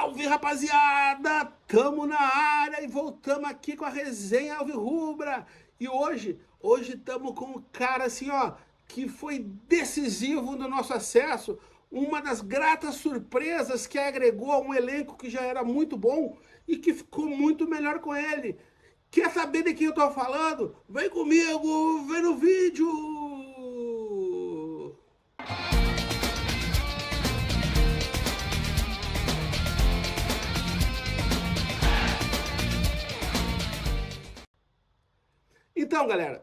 Salve, rapaziada! Tamo na área e voltamos aqui com a resenha Alvirrubra. E hoje tamo com um cara assim, ó, que foi decisivo no nosso acesso, uma das gratas surpresas que agregou a um elenco que já era muito bom e que ficou muito melhor com ele. Quer saber de quem eu tô falando? Vem comigo, vem no vídeo! Então, galera,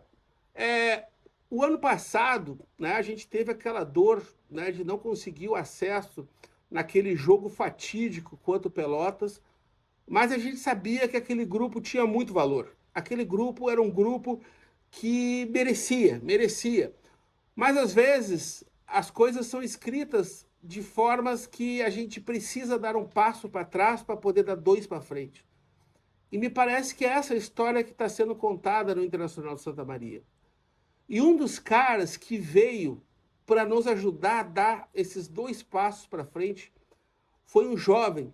o ano passado, né, a gente teve aquela dor, né, de não conseguir o acesso naquele jogo fatídico contra o Pelotas, mas a gente sabia que aquele grupo tinha muito valor. Aquele grupo era um grupo que merecia. Mas às vezes as coisas são escritas de formas que a gente precisa dar um passo para trás para poder dar dois para frente. E me parece que é essa história que está sendo contada no Internacional de Santa Maria. E um dos caras que veio para nos ajudar a dar esses dois passos para frente foi um jovem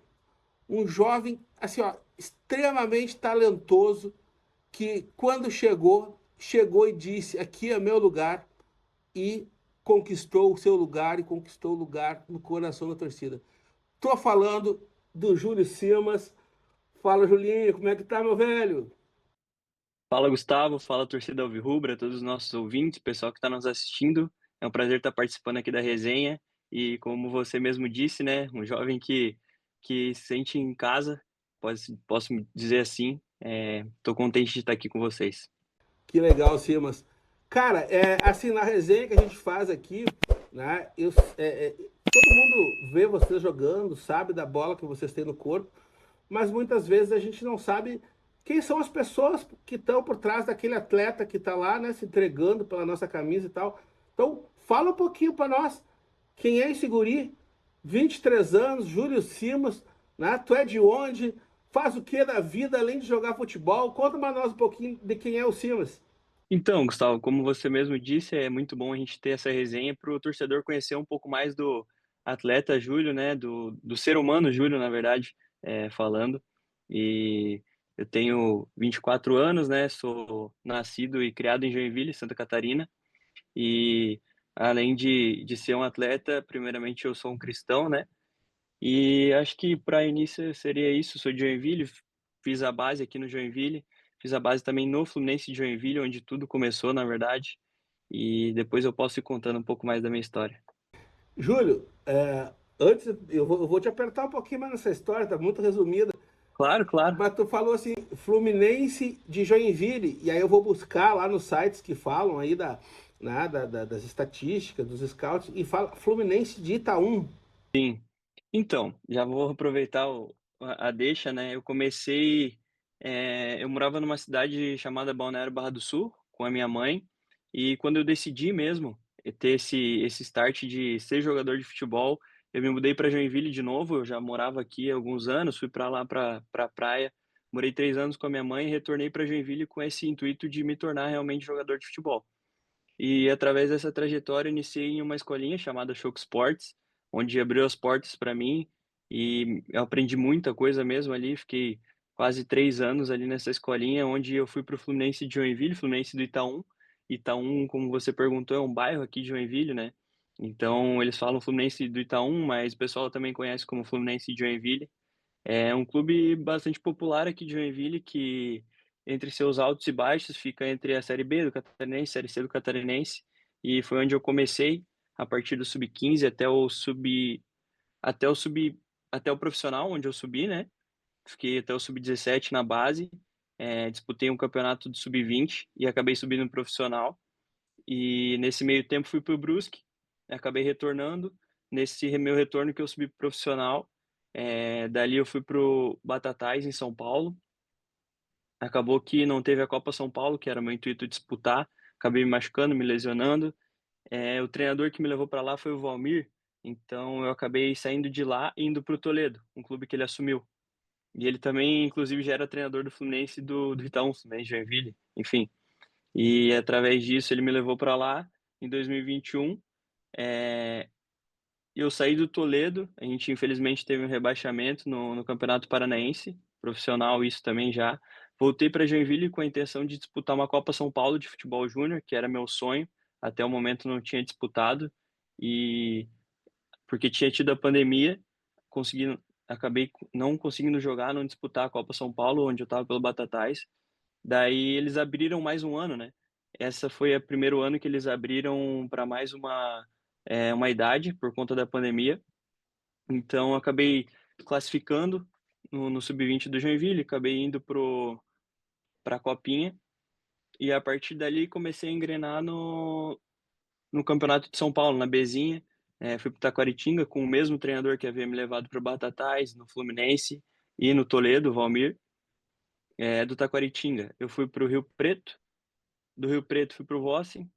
assim, ó, extremamente talentoso, que quando chegou e disse: aqui é meu lugar, e conquistou o seu lugar e conquistou o lugar no coração da torcida. Tô falando do Júlio Simas. Fala, Julinho, como é que tá, meu velho? Fala, Gustavo, fala, torcida Alvirrubra, todos os nossos ouvintes, pessoal que está nos assistindo. É um prazer estar participando aqui da resenha e, como você mesmo disse, né, um jovem que se sente em casa, posso dizer assim. Estou contente de estar aqui com vocês. Que legal, Simas. Cara, assim, na resenha que a gente faz aqui, né, todo mundo vê vocês jogando, sabe da bola que vocês têm no corpo, mas muitas vezes a gente não sabe quem são as pessoas que estão por trás daquele atleta que está lá, né, se entregando pela nossa camisa e tal. Então, fala um pouquinho para nós, quem é esse guri? 23 anos, Júlio Simas, né? Tu é de onde? Faz o que da vida além de jogar futebol? Conta para nós um pouquinho de quem é o Simas. Então, Gustavo, como você mesmo disse, é muito bom a gente ter essa resenha para o torcedor conhecer um pouco mais do atleta Júlio, né, do ser humano Júlio, na verdade, falando. E eu tenho 24 anos, né, sou nascido e criado em Joinville, Santa Catarina. E além de ser um atleta, primeiramente eu sou um cristão, né? E acho que para início seria isso. Sou de Joinville, fiz a base aqui no Joinville, fiz a base também no Fluminense de Joinville, onde tudo começou, na verdade. E depois eu posso ir contando um pouco mais da minha história. Júlio, antes eu vou te apertar um pouquinho mais nessa história, tá muito resumida. Claro, claro. Mas tu falou assim, Fluminense de Joinville, e aí eu vou buscar lá nos sites que falam aí né, das estatísticas, dos scouts, e fala Fluminense de Itaú. Sim. Então, já vou aproveitar a deixa, né? Eu morava numa cidade chamada Balneário Barra do Sul, com a minha mãe, e quando eu decidi mesmo ter esse start de ser jogador de futebol, eu me mudei para Joinville de novo. Eu já morava aqui há alguns anos, fui para lá para praia, morei 3 anos com a minha mãe e retornei para Joinville com esse intuito de me tornar realmente jogador de futebol. E através dessa trajetória, iniciei em uma escolinha chamada Choco Sports, onde abriu as portas para mim e eu aprendi muita coisa mesmo ali. Fiquei quase 3 anos ali nessa escolinha, onde eu fui para o Fluminense de Joinville, Fluminense do Itaú. Itaú, como você perguntou, é um bairro aqui de Joinville, né? Então eles falam Fluminense do Itaú, mas o pessoal também conhece como Fluminense de Joinville. É um clube bastante popular aqui de Joinville, que entre seus altos e baixos fica entre a Série B do Catarinense, Série C do Catarinense, e foi onde eu comecei a partir do sub-15 até o sub até o profissional, onde eu subi, né? Fiquei até o sub-17 na base, disputei um campeonato do sub-20 e acabei subindo no profissional. E nesse meio tempo fui para o Brusque, acabei retornando. Nesse meu retorno que eu subi pro profissional, dali eu fui pro Batatais em São Paulo. Acabou que não teve a Copa São Paulo, que era meu intuito disputar. Acabei me machucando, me lesionando. O treinador que me levou para lá foi o Valmir. Então eu acabei saindo de lá e indo para o Toledo, um clube que ele assumiu. E ele também, inclusive, já era treinador do Fluminense do Itaú, também, Joinville, enfim. E através disso ele me levou para lá em 2021. E eu saí do Toledo, a gente infelizmente teve um rebaixamento no Campeonato Paranaense, profissional isso também já. Voltei para Joinville com a intenção de disputar uma Copa São Paulo de futebol júnior, que era meu sonho, até o momento não tinha disputado, e porque tinha tido a pandemia, consegui acabei não conseguindo jogar, não disputar a Copa São Paulo, onde eu estava pelo Batatais. Daí eles abriram mais um ano, né. Essa foi o primeiro ano que eles abriram para mais uma idade, por conta da pandemia. Então eu acabei classificando no sub-20 do Joinville, acabei indo pra copinha, e a partir dali comecei a engrenar no Campeonato de São Paulo, na Bzinha. Fui para o Taquaritinga com o mesmo treinador que havia me levado para o Batatais, no Fluminense e no Toledo, o Valmir. Do Taquaritinga eu fui para o Rio Preto, do Rio Preto fui para o Vossen,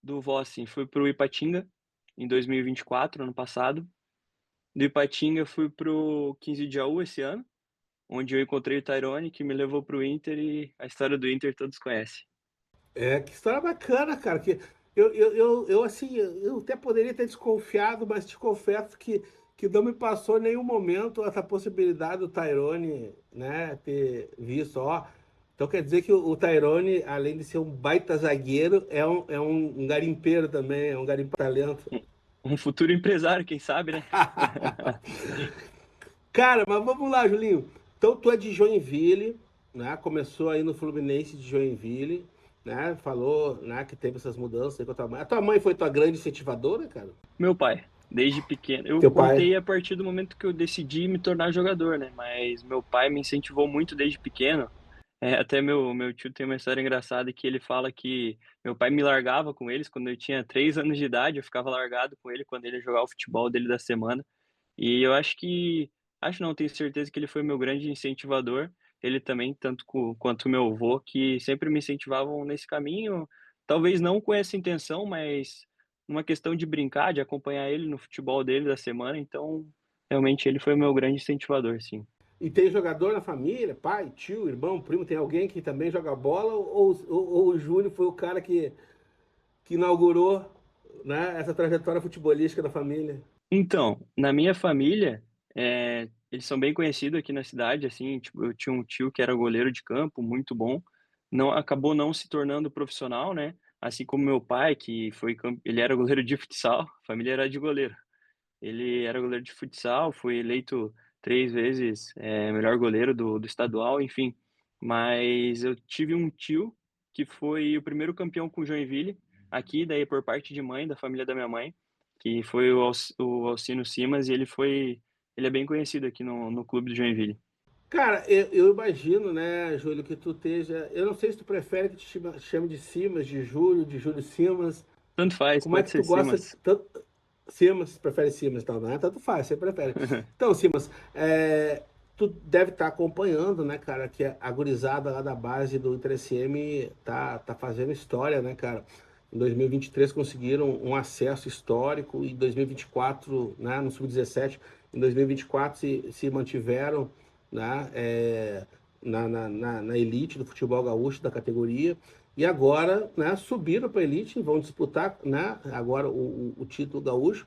do Vossen fui para o Ipatinga, em 2024, ano passado. Do Ipatinga fui para o 15 de Jaú esse ano, onde eu encontrei o Tyrone, que me levou para o Inter, e a história do Inter todos conhecem. Que história bacana, cara. Que eu assim, eu até poderia ter desconfiado, mas te confesso que não me passou em nenhum momento essa possibilidade do Tyrone, né, ter visto, ó. Então quer dizer que o Tyrone, além de ser um baita zagueiro, é um garimpeiro também, é um garimpo talento. Um futuro empresário, quem sabe, né? Cara, mas vamos lá, Julinho. Então tu é de Joinville, né? Começou aí no Fluminense de Joinville, né? Falou, né, que teve essas mudanças aí com a tua mãe. A tua mãe foi tua grande incentivadora, cara? Meu pai, desde pequeno. Eu Teu pai? contei a partir do momento que eu decidi me tornar jogador, né? Mas meu pai me incentivou muito desde pequeno. Até meu tio tem uma história engraçada que ele fala que meu pai me largava com eles quando eu tinha 3 anos de idade, eu ficava largado com ele quando ele ia jogar o futebol dele da semana. E eu acho não, tenho certeza que ele foi meu grande incentivador. Ele também, tanto quanto meu avô, que sempre me incentivavam nesse caminho, talvez não com essa intenção, mas uma questão de brincar, de acompanhar ele no futebol dele da semana, então, realmente ele foi o meu grande incentivador, sim. E tem jogador na família, pai, tio, irmão, primo, tem alguém que também joga bola ou o Júnior foi o cara que inaugurou, né, essa trajetória futebolística da família? Então, na minha família, eles são bem conhecidos aqui na cidade, assim, tipo, eu tinha um tio que era goleiro de campo, muito bom, acabou não se tornando profissional, né, assim como meu pai, que ele era goleiro de futsal, a família era de goleiro. Ele era goleiro de futsal, foi eleito 3 vezes, melhor goleiro do estadual, enfim. Mas eu tive um tio que foi o primeiro campeão com o Joinville, aqui, daí por parte de mãe, da família da minha mãe, que foi o Alcino Simas, e ele é bem conhecido aqui no clube do Joinville. Cara, eu imagino, né, Júlio, que tu esteja. Eu não sei se tu prefere que te chame de Simas, de Júlio Simas. Tanto faz, Como é pode que ser tu gosta Simas. tanto. Simas, prefere Simas e tal, né? Tanto faz, você prefere. Então, Simas, tu deve estar acompanhando, né, cara, que a gurizada lá da base do Inter SM tá fazendo história, né, cara? Em 2023 conseguiram um acesso histórico, e em 2024, né, no Sub-17, em 2024 se mantiveram, né, na elite do futebol gaúcho da categoria. E agora, né, subiram para a elite e vão disputar, né, agora o título gaúcho.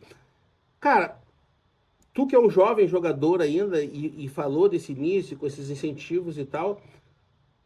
Cara, tu que é um jovem jogador ainda e falou desse início, com esses incentivos e tal,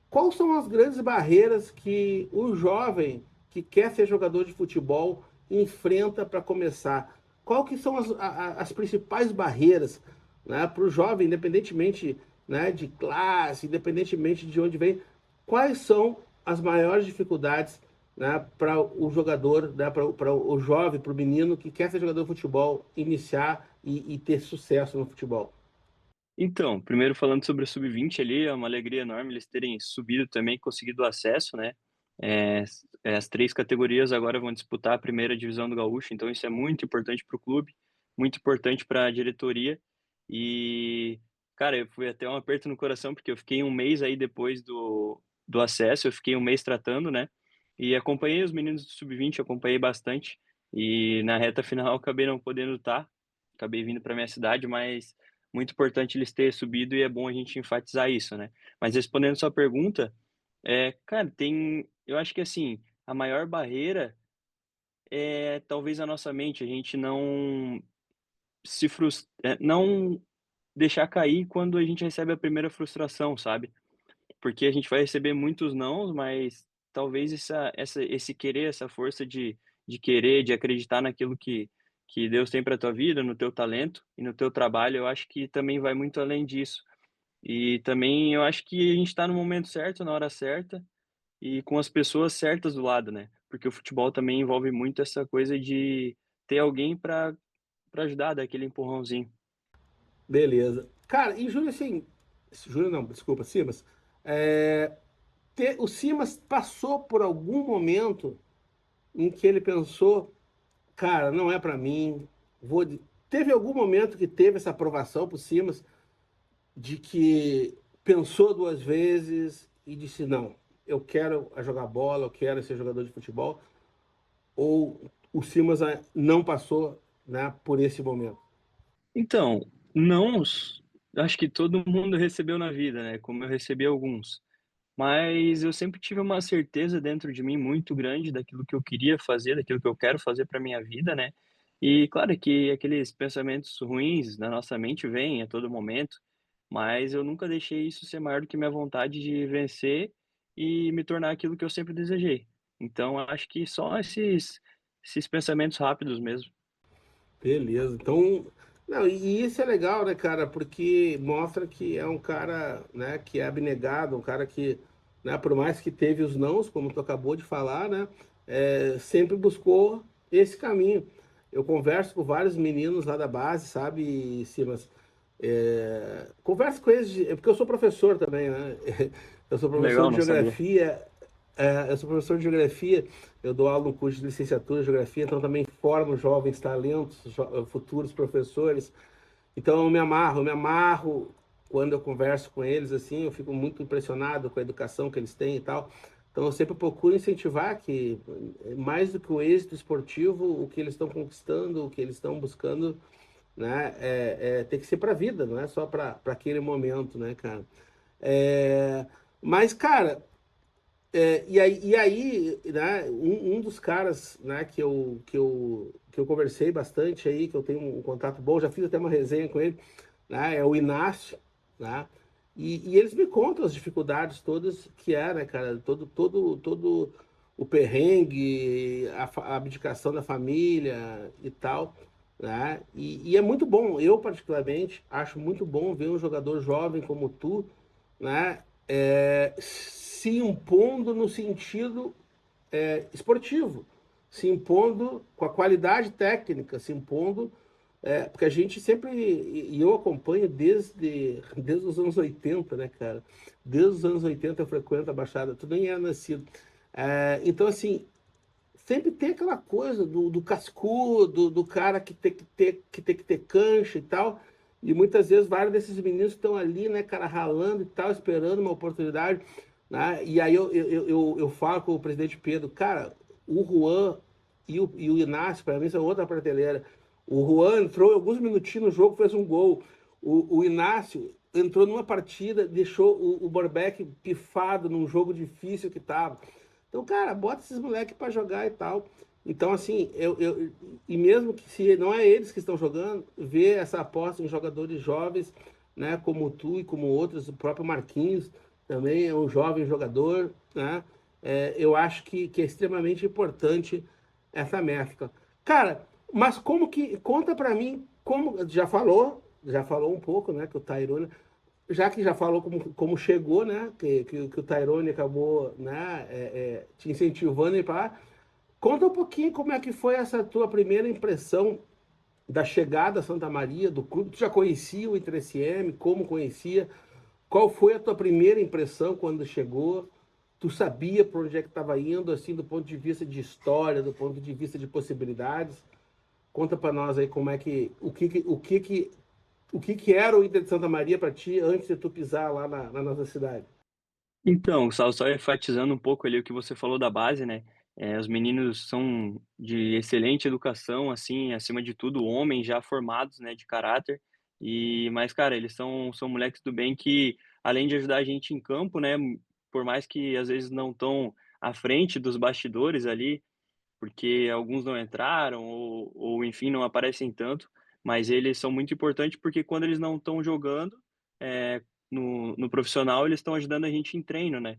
quais são as grandes barreiras que o jovem que quer ser jogador de futebol enfrenta para começar? Qual que são as principais barreiras, né, para o jovem, independentemente, né, de classe, independentemente de onde vem, quais são as maiores dificuldades, né, para o jogador, né, para o jovem, para o menino que quer ser jogador de futebol, iniciar e ter sucesso no futebol? Então, primeiro falando sobre o sub-20 ali, é uma alegria enorme eles terem subido também, conseguido o acesso, né. As 3 categorias agora vão disputar a primeira divisão do gaúcho, então isso é muito importante para o clube, muito importante para a diretoria. E, cara, eu fui até um aperto no coração, porque eu fiquei um mês aí depois do acesso, eu fiquei um mês tratando, né, e acompanhei os meninos do sub-20, acompanhei bastante, e na reta final acabei não podendo estar, acabei vindo para minha cidade, mas muito importante eles terem subido, e é bom a gente enfatizar isso, né. Mas respondendo sua pergunta, cara, eu acho que, assim, a maior barreira é talvez a nossa mente, a gente não deixar cair quando a gente recebe a primeira frustração, sabe. Porque a gente vai receber muitos nãos, mas talvez esse querer, essa força de querer, de acreditar naquilo que Deus tem para tua vida, no teu talento e no teu trabalho, eu acho que também vai muito além disso. E também eu acho que a gente está no momento certo, na hora certa e com as pessoas certas do lado, né. Porque o futebol também envolve muito essa coisa de ter alguém para ajudar, dar aquele empurrãozinho. Beleza. Cara, e Júlio, assim. Júlio não, desculpa, Simas. É, o Simas passou por algum momento em que ele pensou, cara, não é pra mim. Vou. Teve algum momento que teve essa aprovação por Simas de que pensou duas vezes e disse, não, eu quero jogar bola, eu quero ser jogador de futebol, ou o Simas não passou, né, por esse momento? Então, nãos, acho que todo mundo recebeu na vida, né, como eu recebi alguns. Mas eu sempre tive uma certeza dentro de mim muito grande daquilo que eu queria fazer, daquilo que eu quero fazer para minha vida, né. E claro que aqueles pensamentos ruins na nossa mente vêm a todo momento, mas eu nunca deixei isso ser maior do que minha vontade de vencer e me tornar aquilo que eu sempre desejei. Então eu acho que só esses pensamentos rápidos mesmo. Beleza. Então, não, e isso é legal, né, cara? Porque mostra que é um cara, né, que é abnegado, um cara que, né, por mais que teve os nãos, como tu acabou de falar, né, sempre buscou esse caminho. Eu converso com vários meninos lá da base, sabe, Simas? Converso com eles, porque eu sou professor também, né? Eu sou professor Legal, de não sabia. geografia, eu sou professor de geografia, eu dou aula no curso de licenciatura em geografia, então também formo jovens talentos, futuros professores. Então eu me amarro quando eu converso com eles, assim, eu fico muito impressionado com a educação que eles têm e tal. Então eu sempre procuro incentivar que, mais do que o êxito esportivo, o que eles estão conquistando, o que eles estão buscando, né, tem que ser para a vida, não é só para aquele momento, né, cara? É, mas, cara, e aí, né, um dos caras, né, que eu conversei bastante aí, que eu tenho um contato bom, já fiz até uma resenha com ele, né, é o Inácio, né, e eles me contam as dificuldades todas que é, né, cara, todo o perrengue, a abdicação da família e tal, né, e é muito bom, eu particularmente acho muito bom ver um jogador jovem como tu, né, se impondo no sentido esportivo, se impondo com a qualidade técnica, se impondo, porque a gente sempre, e eu acompanho desde os anos 80, né, cara? Desde os anos 80 eu frequento a Baixada, tu nem era nascido. Então, assim, sempre tem aquela coisa do cascudo, do cara que tem que ter cancha e tal. E muitas vezes vários desses meninos estão ali, né, cara, ralando e tal, esperando uma oportunidade. Né? E aí eu falo com o presidente Pedro, cara, o Juan e o Inácio, para mim, são outra prateleira. O Juan entrou alguns minutinhos no jogo, fez um gol. O Inácio entrou numa partida, deixou o Borbeck pifado num jogo difícil que tava. Então, cara, bota esses moleques para jogar e tal. Então, assim, e mesmo que se não é eles que estão jogando, ver essa aposta em jogadores jovens, né, como tu e como outros, o próprio Marquinhos também é um jovem jogador, né? Eu acho que é extremamente importante essa mescla. Cara, mas como que, conta para mim, como, já falou um pouco, né, que o Tairona, já que já falou como chegou, né? Que o Tyrone acabou, né, te incentivando a ir para lá. Conta um pouquinho como é que foi essa tua primeira impressão da chegada a Santa Maria, do clube. Tu já conhecia o Inter SM? Como conhecia? Qual foi a tua primeira impressão quando chegou? Tu sabia para onde é que estava indo, assim, do ponto de vista de história, do ponto de vista de possibilidades? Conta para nós aí como é que o que era o Inter de Santa Maria para ti antes de tu pisar lá na nossa cidade? Então, só enfatizando um pouco ali o que você falou da base, né, os meninos são de excelente educação, assim, acima de tudo homens já formados, né, de caráter, mas cara, eles são moleques do bem que, além de ajudar a gente em campo, né, por mais que às vezes não estão à frente dos bastidores ali, porque alguns não entraram ou enfim, não aparecem tanto, mas eles são muito importantes, porque quando eles não estão jogando, eh, no profissional, eles estão ajudando a gente em treino, né.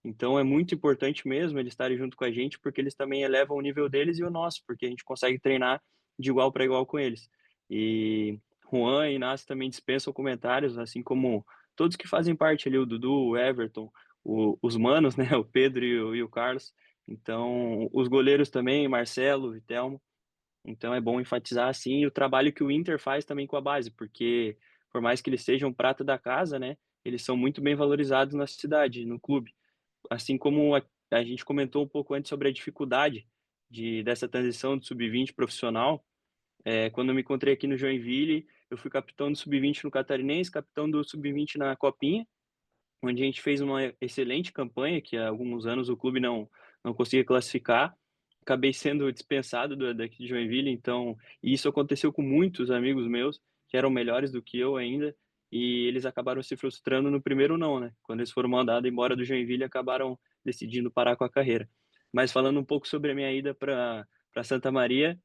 Então é muito importante mesmo eles estarem junto com a gente, porque eles também elevam o nível deles e o nosso, porque a gente consegue treinar de igual para igual com eles. E Juan e Inácio também dispensam comentários, assim como todos que fazem parte ali, o Dudu, o Everton, os manos, né, o Pedro e o Carlos. Então, os goleiros também, Marcelo, Vitelmo. Então é bom enfatizar, assim, o trabalho que o Inter faz também com a base, porque por mais que eles sejam prata da casa, né, eles são muito bem valorizados na cidade, no clube. Assim como a gente comentou um pouco antes sobre a dificuldade dessa transição do sub-20 profissional, quando eu me encontrei aqui no Joinville, eu fui capitão do sub-20 no Catarinense, capitão do sub-20 na Copinha, onde a gente fez uma excelente campanha, que há alguns anos o clube não conseguia classificar. Acabei sendo dispensado daqui de Joinville, então e isso aconteceu com muitos amigos meus, que eram melhores do que eu ainda, e eles acabaram se frustrando no primeiro não, né. Quando eles foram mandados embora do Joinville, acabaram decidindo parar com a carreira. Mas falando um pouco sobre a minha ida para Santa Maria,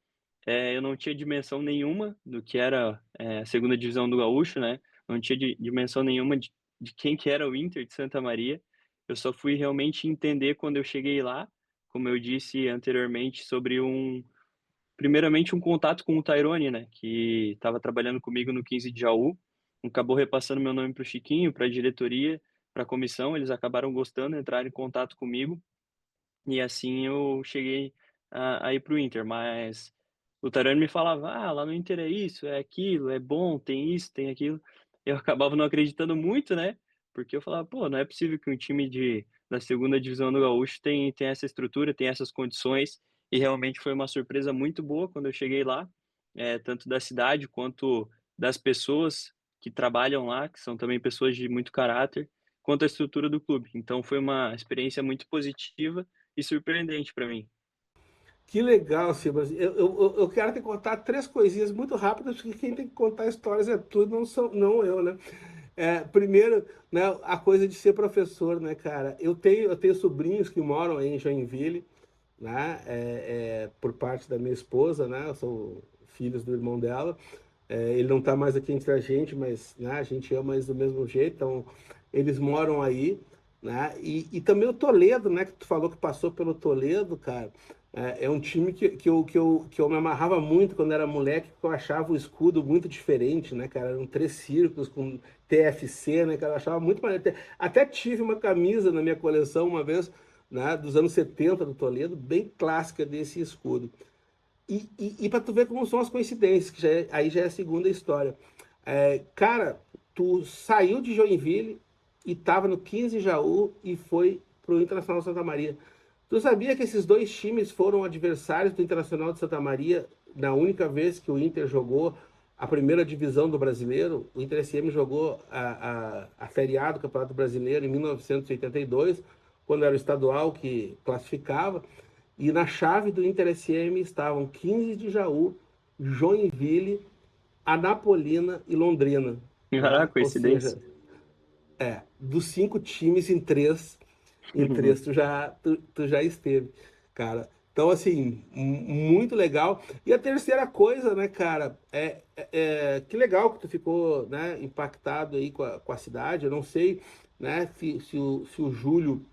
eu não tinha dimensão nenhuma do que era, a 2ª divisão do gaúcho, né, não tinha dimensão nenhuma de quem que era o Inter de Santa Maria. Eu só fui realmente entender quando eu cheguei lá, como eu disse anteriormente, sobre primeiramente um contato com o Tairone, né, que estava trabalhando comigo no 15 de Jaú, acabou repassando meu nome para o Chiquinho, para a diretoria, para a comissão, eles acabaram gostando, entraram em contato comigo, e assim eu cheguei a ir para o Inter, mas o Tarani me falava: "Ah, lá no Inter é isso, é aquilo, é bom, tem isso, tem aquilo". Eu acabava não acreditando muito, né, porque eu falava: "Pô, não é possível que um time da 2ª divisão do gaúcho tem essa estrutura, tem essas condições", e realmente foi uma surpresa muito boa quando eu cheguei lá, tanto da cidade quanto das pessoas que trabalham lá, que são também pessoas de muito caráter, quanto a estrutura do clube. Então foi uma experiência muito positiva e surpreendente para mim. Que legal, Simas. Eu quero te contar três coisinhas muito rápidas, porque quem tem que contar histórias é tu, não eu, né? Primeiro, né, a coisa de ser professor, né, cara? Eu tenho sobrinhos que moram aí em Joinville, né? Por parte da minha esposa, né? São filhos do irmão dela. Ele não está mais aqui entre a gente, mas né, a gente ama eles do mesmo jeito, então eles moram aí, né? E também o Toledo, né? Que tu falou que passou pelo Toledo, cara. É um time que eu me amarrava muito quando era moleque, porque eu achava o escudo muito diferente, né, cara? Eram três círculos com TFC, né, cara? Eu achava muito maneiro. Até tive uma camisa na minha coleção uma vez, né, dos anos 70 do Toledo, bem clássica desse escudo. E para tu ver como são as coincidências, que aí já é a segunda história. Cara, tu saiu de Joinville e tava no 15 Jaú e foi pro Internacional de Santa Maria. Tu sabia que esses dois times foram adversários do Internacional de Santa Maria na única vez que o Inter jogou a primeira divisão do brasileiro? O Inter SM jogou a Série A do Campeonato Brasileiro em 1982, quando era o estadual que classificava. E na chave do Inter SM estavam 15 de Jaú, Joinville, Anapolina e Londrina. Caraca, Né? Ou seja, coincidência. dos cinco times em três tu já esteve, cara. Então, assim, muito legal. E a terceira coisa, né, cara, que legal que tu ficou, né, impactado aí com a cidade. Eu não sei, né, se o Júlio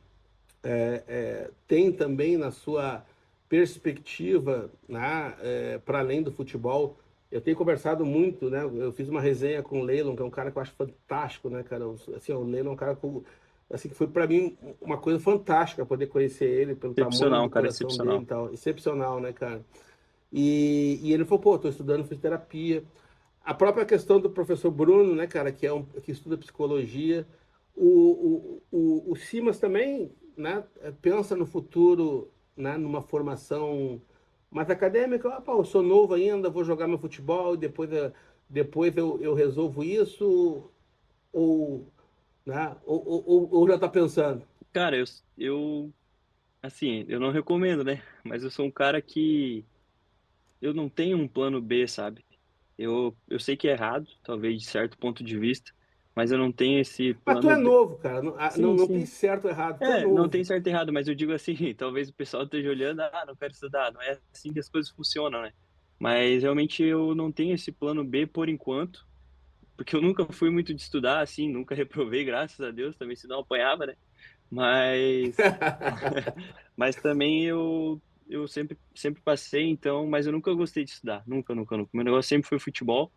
tem também na sua perspectiva, né, para além do futebol. Eu tenho conversado muito, né? Eu fiz uma resenha com o Leilon, que é um cara que eu acho fantástico, né, cara? Assim, o Leilon é um cara assim, que foi para mim uma coisa fantástica poder conhecer ele, pelo tamanho Excepcional, do cara, coração dele e excepcional. tal. Excepcional, né, cara? E ele falou, pô, tô estudando fisioterapia. A própria questão do professor Bruno, né, cara, que estuda psicologia. O Simas também, né, pensa no futuro, né, numa formação mais acadêmica. Ah, pô, eu sou novo ainda, vou jogar meu futebol e depois eu resolvo isso, ou, né, ou já tá pensando. Cara, assim, eu não recomendo, né, mas eu sou um cara que eu não tenho um plano B, sabe. Eu sei que é errado, talvez de certo ponto de vista, mas eu não tenho esse Mas tu plano é B. novo, cara. Não, Sim, não sim. pense certo ou errado, tu é É, não tem novo. certo e errado, mas eu digo assim, talvez o pessoal esteja olhando, não quero estudar, não é assim que as coisas funcionam, né? Mas realmente eu não tenho esse plano B por enquanto, porque eu nunca fui muito de estudar, assim, nunca reprovei, graças a Deus, também se não apanhava, né? Mas, mas também eu sempre passei, então, mas eu nunca gostei de estudar, nunca, nunca, nunca. Meu negócio sempre foi futebol,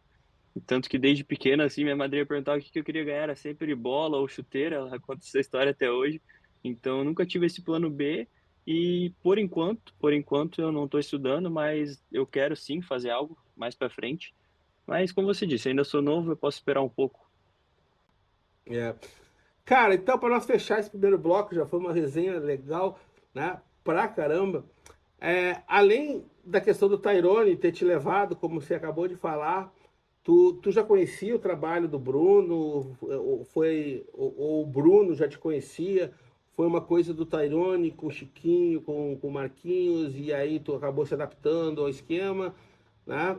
tanto que desde pequeno, assim, minha madrinha perguntava o que que eu queria ganhar, era sempre bola ou chuteira, ela conta essa história até hoje. Então, eu nunca tive esse plano B e por enquanto eu não estou estudando, mas eu quero sim fazer algo mais para frente. Mas como você disse, ainda sou novo, eu posso esperar um pouco. É. Cara, então, para nós fechar esse primeiro bloco, já foi uma resenha legal, né? Pra caramba. Além da questão do Tyrone ter te levado, como você acabou de falar, tu já conhecia o trabalho do Bruno? Ou o Bruno já te conhecia? Foi uma coisa do Tyrone com o Chiquinho, com o Marquinhos, e aí tu acabou se adaptando ao esquema, né?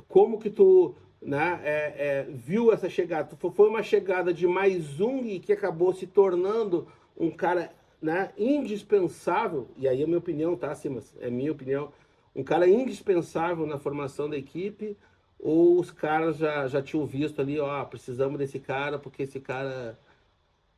Como que tu, né, viu essa chegada? Foi uma chegada de mais um e que acabou se tornando um cara, né, indispensável, e aí é minha opinião, tá, Simas? É minha opinião, um cara indispensável na formação da equipe, ou os caras já tinham visto ali, ó, precisamos desse cara, porque esse cara,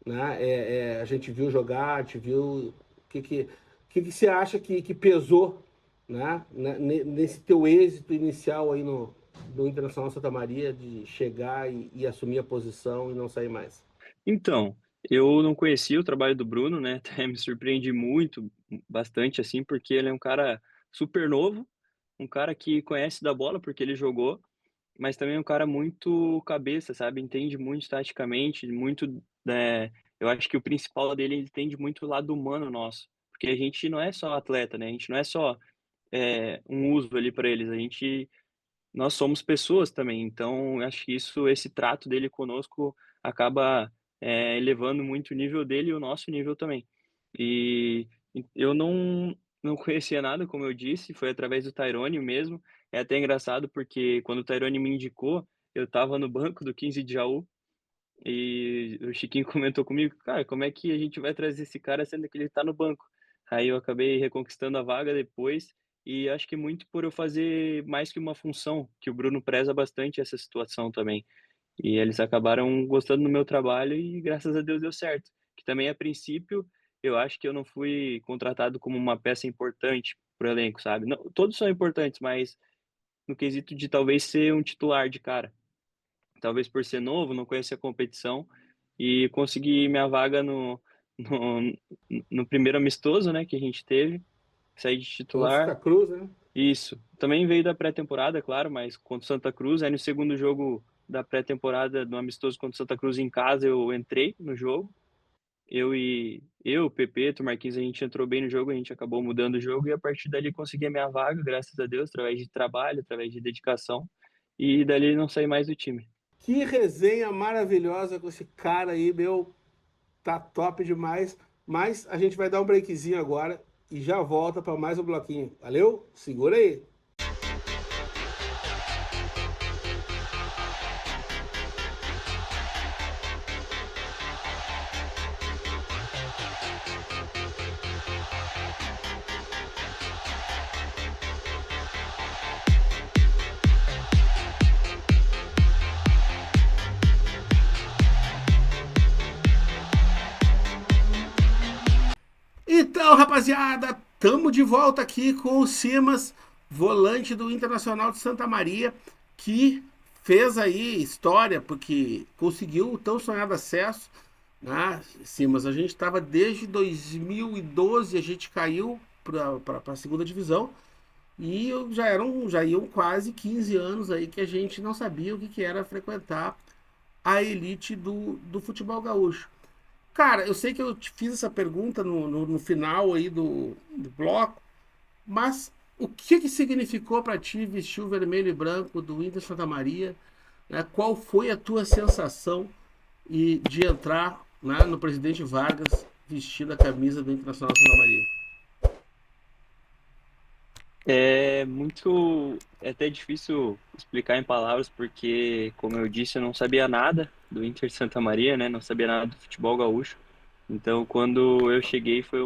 né, a gente viu jogar, a gente viu que você acha que pesou, né, nesse teu êxito inicial aí no Internacional Santa Maria de chegar e assumir a posição e não sair mais? Então, eu não conhecia o trabalho do Bruno, né? Até me surpreendi muito, bastante assim, porque ele é um cara super novo, um cara que conhece da bola porque ele jogou, mas também é um cara muito cabeça, sabe, entende muito taticamente, muito, eu acho que o principal dele, ele entende muito o lado humano nosso, porque a gente não é só atleta, né, a gente não é só, um uso ali para eles, nós somos pessoas também, então eu acho que esse trato dele conosco acaba, elevando muito o nível dele e o nosso nível também. E eu não conhecia nada, como eu disse, foi através do Tyrone mesmo. É até engraçado porque quando o Tyrone me indicou, eu estava no banco do 15 de Jaú, e o Chiquinho comentou comigo: "Cara, como é que a gente vai trazer esse cara sendo que ele tá no banco?". Aí eu acabei reconquistando a vaga depois, e acho que muito por eu fazer mais que uma função, que o Bruno preza bastante essa situação também. E eles acabaram gostando do meu trabalho e graças a Deus deu certo. Que também a princípio, eu acho que eu não fui contratado como uma peça importante para o elenco, sabe. Não, todos são importantes, mas no quesito de talvez ser um titular de cara. Talvez por ser novo, não conhecer a competição, e consegui minha vaga no no primeiro amistoso, né, que a gente teve, saí de Contra o Santa titular. Cruz, né? Isso. Também veio da pré-temporada, claro, mas contra o Santa Cruz, aí no segundo jogo da pré-temporada, no amistoso contra o Santa Cruz em casa, eu entrei no jogo. O Pepeto, o Marquinhos, a gente entrou bem no jogo, a gente acabou mudando o jogo e a partir dali consegui a minha vaga, graças a Deus, através de trabalho, através de dedicação, e dali não saí mais do time. Que resenha maravilhosa com esse cara aí, meu. Tá top demais. Mas a gente vai dar um breakzinho agora e já volta para mais um bloquinho. Valeu? Segura aí. Então, rapaziada, tamo de volta aqui com o Simas, volante do Internacional de Santa Maria, que fez aí história porque conseguiu o tão sonhado acesso, né? Simas, a gente estava desde 2012, a gente caiu para a segunda divisão e já iam quase 15 anos aí que a gente não sabia o que era frequentar a elite do futebol gaúcho. Cara, eu sei que eu te fiz essa pergunta no final aí do bloco, mas o que significou para ti vestir o vermelho e branco do Inter Santa Maria? Né? Qual foi a tua sensação de entrar, né, no Presidente Vargas vestindo a camisa do Internacional Santa Maria? É até difícil explicar em palavras, porque, como eu disse, eu não sabia nada do Inter Santa Maria, né? Não sabia nada do futebol gaúcho. Então, quando eu cheguei, foi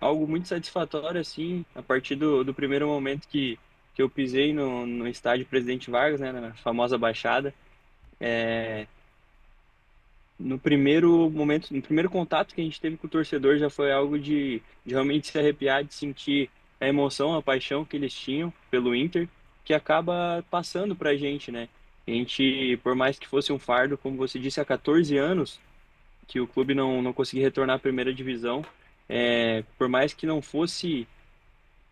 algo muito satisfatório, assim, a partir do primeiro momento que eu pisei no estádio Presidente Vargas, né? Na famosa Baixada. No primeiro momento, no primeiro contato que a gente teve com o torcedor, já foi algo de realmente se arrepiar, de sentir a emoção, a paixão que eles tinham pelo Inter, que acaba passando pra gente, né? A gente, por mais que fosse um fardo, como você disse, há 14 anos que o clube não conseguia retornar à primeira divisão, por mais que não fosse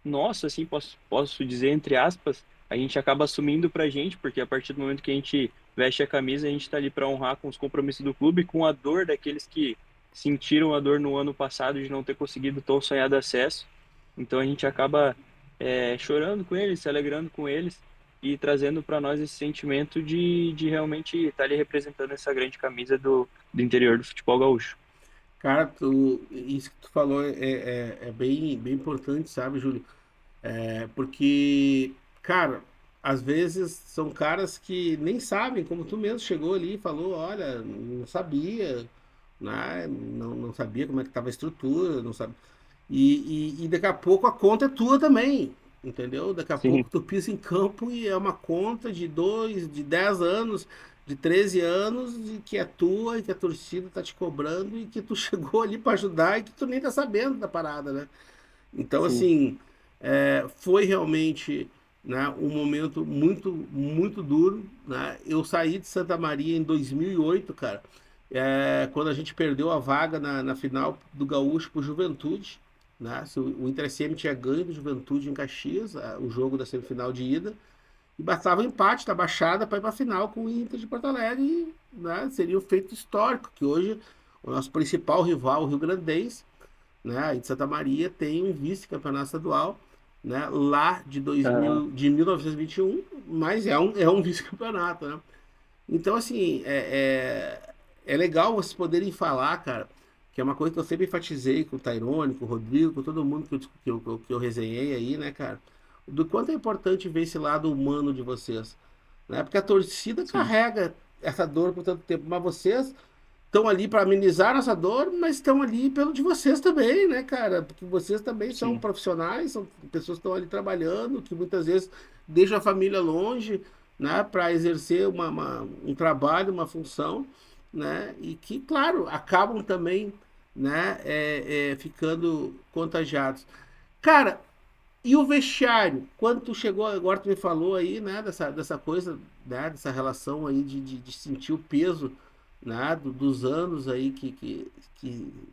nossa, assim, posso dizer, entre aspas, a gente acaba assumindo pra gente, porque a partir do momento que a gente veste a camisa, a gente tá ali para honrar com os compromissos do clube, com a dor daqueles que sentiram a dor no ano passado de não ter conseguido tão sonhado acesso. Então a gente acaba chorando com eles, se alegrando com eles e trazendo para nós esse sentimento de realmente estar ali representando essa grande camisa do interior do futebol gaúcho. Cara, isso que tu falou é bem, bem importante, sabe, Júlio? Porque, cara, às vezes são caras que nem sabem, como tu mesmo chegou ali e falou, olha, não sabia, né? Não sabia como é que estava a estrutura, não sabe. E daqui a pouco a conta é tua também, entendeu? Daqui a Sim, pouco tu pisa em campo e é uma conta de 2, de 10 anos, de 13 anos, e que é tua e que a torcida tá te cobrando e que tu chegou ali para ajudar e que tu nem tá sabendo da parada, né? Então, sim. assim, foi realmente, né, um momento muito, muito duro, né? Eu saí de Santa Maria em 2008, cara, quando a gente perdeu a vaga na final do Gaúcho pro Juventude, né? O Inter SM tinha ganho do Juventude em Caxias, o jogo da semifinal de ida, e bastava o empate da Baixada para ir para a final com o Inter de Porto Alegre, né? Seria um feito histórico, que hoje o nosso principal rival, o Rio Grandense, né, de Santa Maria tem um vice-campeonato estadual, né, lá de Aham. 2000, de 1921, mas é um vice-campeonato, né? Então, assim, é legal vocês poderem falar, cara, que é uma coisa que eu sempre enfatizei com o Tairone, com o Rodrigo, com todo mundo que eu resenhei aí, né, cara, do quanto é importante ver esse lado humano de vocês, né? Porque a torcida Sim, carrega essa dor por tanto tempo, mas vocês estão ali para amenizar nossa dor, mas estão ali pelo de vocês também, né, cara? Porque vocês também são sim. profissionais, são pessoas que estão ali trabalhando, que muitas vezes deixam a família longe, né, para exercer um trabalho, uma função, né, e que, claro, acabam também, né, ficando contagiados. Cara, e o vestiário? Quando tu chegou, agora tu me falou aí, né, dessa coisa, né, dessa relação aí de sentir o peso, né, dos anos aí que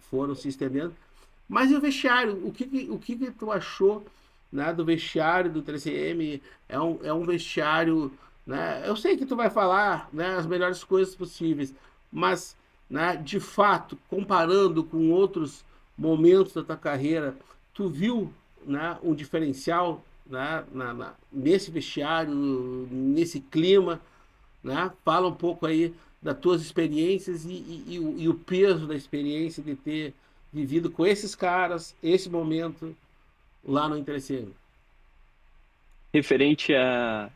foram se estendendo. Mas e o vestiário? O que que tu achou, né, do vestiário do 3CM? É um vestiário, né, eu sei que tu vai falar, né, as melhores coisas possíveis, mas, né, de fato, comparando com outros momentos da tua carreira, tu viu, né, um diferencial, né, nesse vestiário, nesse clima, né? Fala um pouco aí das tuas experiências e o peso da experiência de ter vivido com esses caras, esse momento lá no Interceiro. Referente a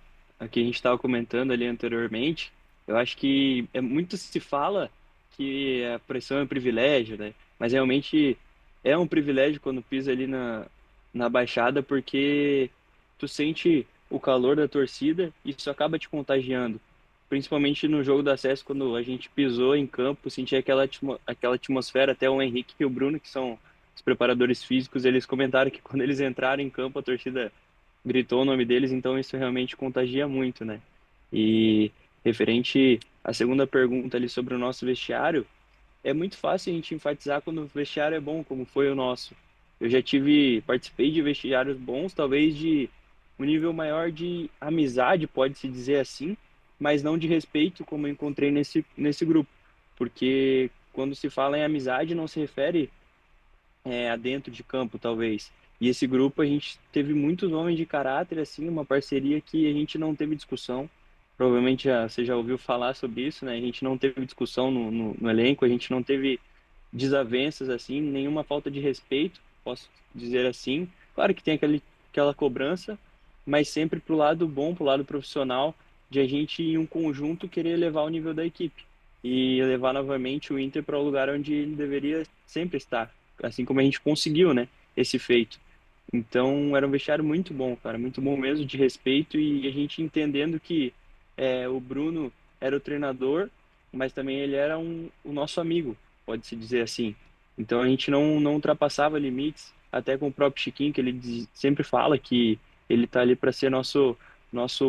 que a gente estava comentando ali anteriormente, eu acho que muito se fala que a pressão é um privilégio, né? Mas realmente é um privilégio quando pisa ali na baixada, porque tu sente o calor da torcida e isso acaba te contagiando. Principalmente no jogo do acesso, quando a gente pisou em campo, senti aquela atmosfera, até o Henrique e o Bruno, que são os preparadores físicos, eles comentaram que quando eles entraram em campo, a torcida gritou o nome deles, então isso realmente contagia muito, né? E referente à segunda pergunta ali sobre o nosso vestiário, é muito fácil a gente enfatizar quando o vestiário é bom, como foi o nosso. Eu já participei de vestiários bons, talvez de um nível maior de amizade, pode-se dizer assim, mas não de respeito, como eu encontrei nesse grupo. Porque quando se fala em amizade, não se refere adentro de campo, talvez. E esse grupo a gente teve muitos homens de caráter, assim, uma parceria que a gente não teve discussão. Provavelmente você já ouviu falar sobre isso, né? A gente não teve discussão no elenco, a gente não teve desavenças, assim, nenhuma falta de respeito. posso dizer assim. Claro que tem aquela cobrança, mas sempre pro lado bom, pro lado profissional, de a gente, em um conjunto, querer elevar o nível da equipe e levar novamente o Inter para o lugar onde ele deveria sempre estar, assim como a gente conseguiu, né, esse feito. Então, era um vestiário muito bom, cara, muito bom mesmo, de respeito, e a gente entendendo que o Bruno era o treinador, mas também ele era o nosso amigo, pode-se dizer assim. Então, a gente não ultrapassava limites, até com o próprio Chiquinho, que ele sempre fala que ele tá ali para ser nosso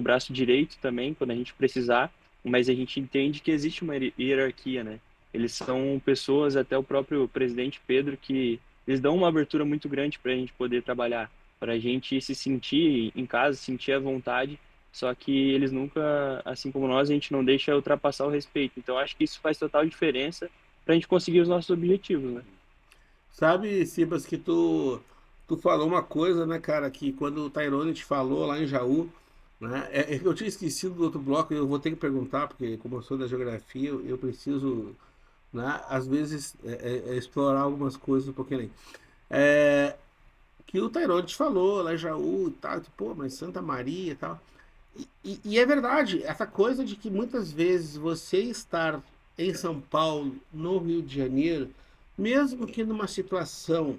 braço direito também, quando a gente precisar, mas a gente entende que existe uma hierarquia, né? Eles são pessoas, até o próprio presidente Pedro, que eles dão uma abertura muito grande para a gente poder trabalhar, para a gente se sentir em casa, sentir à vontade. Só que eles nunca, assim como nós, a gente não deixa ultrapassar o respeito. Então acho que isso faz total diferença para a gente conseguir os nossos objetivos, né? Sabe, Sibas, que tu falou uma coisa, né, cara, que quando o Tairone te falou lá em Jaú, né, é que eu tinha esquecido do outro bloco e eu vou ter que perguntar, porque como eu sou da geografia, eu preciso, né, às vezes, explorar algumas coisas um pouquinho além. É, que o Tairone te falou lá em Jaú e tal, pô, mas Santa Maria e tal. E é verdade, essa coisa de que muitas vezes você estar em São Paulo, no Rio de Janeiro, mesmo que numa situação,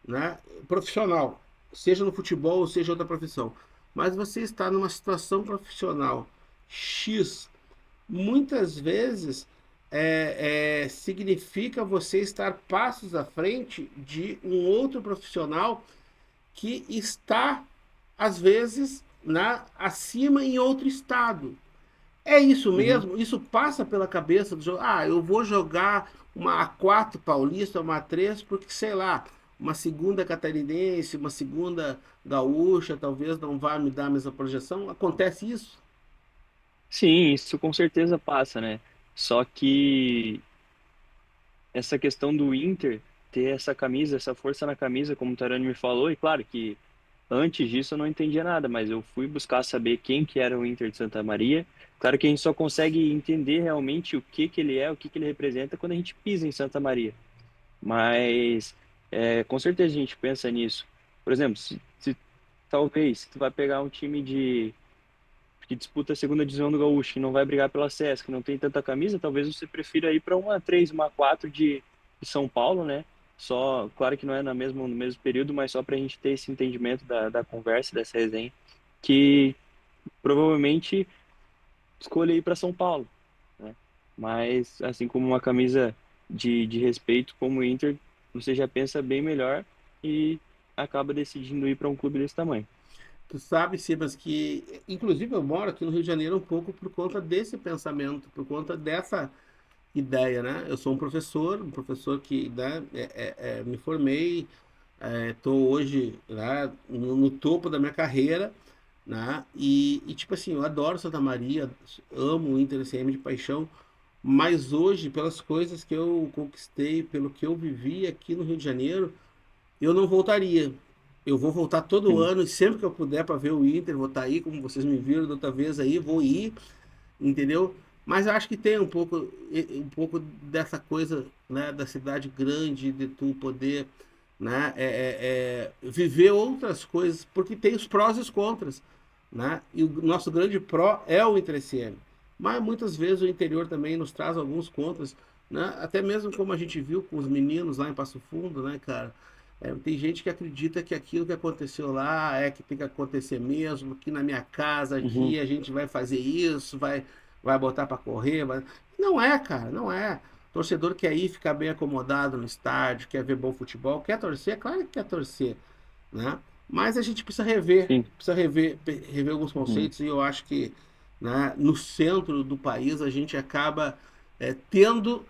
né, profissional, seja no futebol ou seja outra profissão, mas você está numa situação profissional X, muitas vezes significa você estar passos à frente de um outro profissional que está, às vezes, acima em outro estado. É isso Uhum. mesmo? Isso passa pela cabeça do jogo. Ah, eu vou jogar uma A4 paulista, uma A3, porque, sei lá, uma segunda catarinense, uma segunda gaúcha, talvez não vá me dar a mesma projeção. Acontece isso? Sim, isso com certeza passa, né? Só que essa questão do Inter ter essa camisa, essa força na camisa, como o Tarani me falou, e claro que antes disso eu não entendia nada, mas eu fui buscar saber quem que era o Inter de Santa Maria. Claro que a gente só consegue entender realmente o que que ele é, o que que ele representa quando a gente pisa em Santa Maria. Mas com certeza a gente pensa nisso. Por exemplo, se talvez se tu vai pegar um time que disputa a segunda divisão do Gaúcho, que não vai brigar pela SESC, que não tem tanta camisa, talvez você prefira ir para uma 3, uma 4 de São Paulo, né? Só, claro que não é no mesmo período, mas só para a gente ter esse entendimento da conversa, dessa resenha, que provavelmente escolha ir para São Paulo, né? Mas, assim como uma camisa de respeito como o Inter, você já pensa bem melhor e acaba decidindo ir para um clube desse tamanho. Tu sabe, Sibas, que inclusive eu moro aqui no Rio de Janeiro um pouco por conta desse pensamento, por conta dessa ideia, né? Eu sou um professor que, né, me formei, estou hoje, né, no topo da minha carreira, né? Tipo assim, eu adoro Santa Maria, amo o Inter CM de paixão, mas hoje, pelas coisas que eu conquistei, pelo que eu vivi aqui no Rio de Janeiro, eu não voltaria. Eu vou voltar todo Sim, ano e sempre que eu puder para ver o Inter, vou estar aí, como vocês me viram da outra vez aí, vou ir, entendeu? Mas eu acho que tem um pouco dessa coisa, né, da cidade grande, de tu poder, né, viver outras coisas, porque tem os prós e os contras, né? E o nosso grande pró é o Inter SM. Mas muitas vezes o interior também nos traz alguns contras, né? Até mesmo como a gente viu com os meninos lá em Passo Fundo, né, cara? Tem gente que acredita que aquilo que aconteceu lá é que tem que acontecer mesmo, que na minha casa uhum, aqui a gente vai fazer isso, vai botar para correr. Não é, cara, não é. O torcedor quer ir ficar bem acomodado no estádio, quer ver bom futebol, quer torcer, claro que quer torcer, né? Mas a gente sim, precisa rever alguns uhum, conceitos e eu acho que, né, no centro do país a gente acaba tendo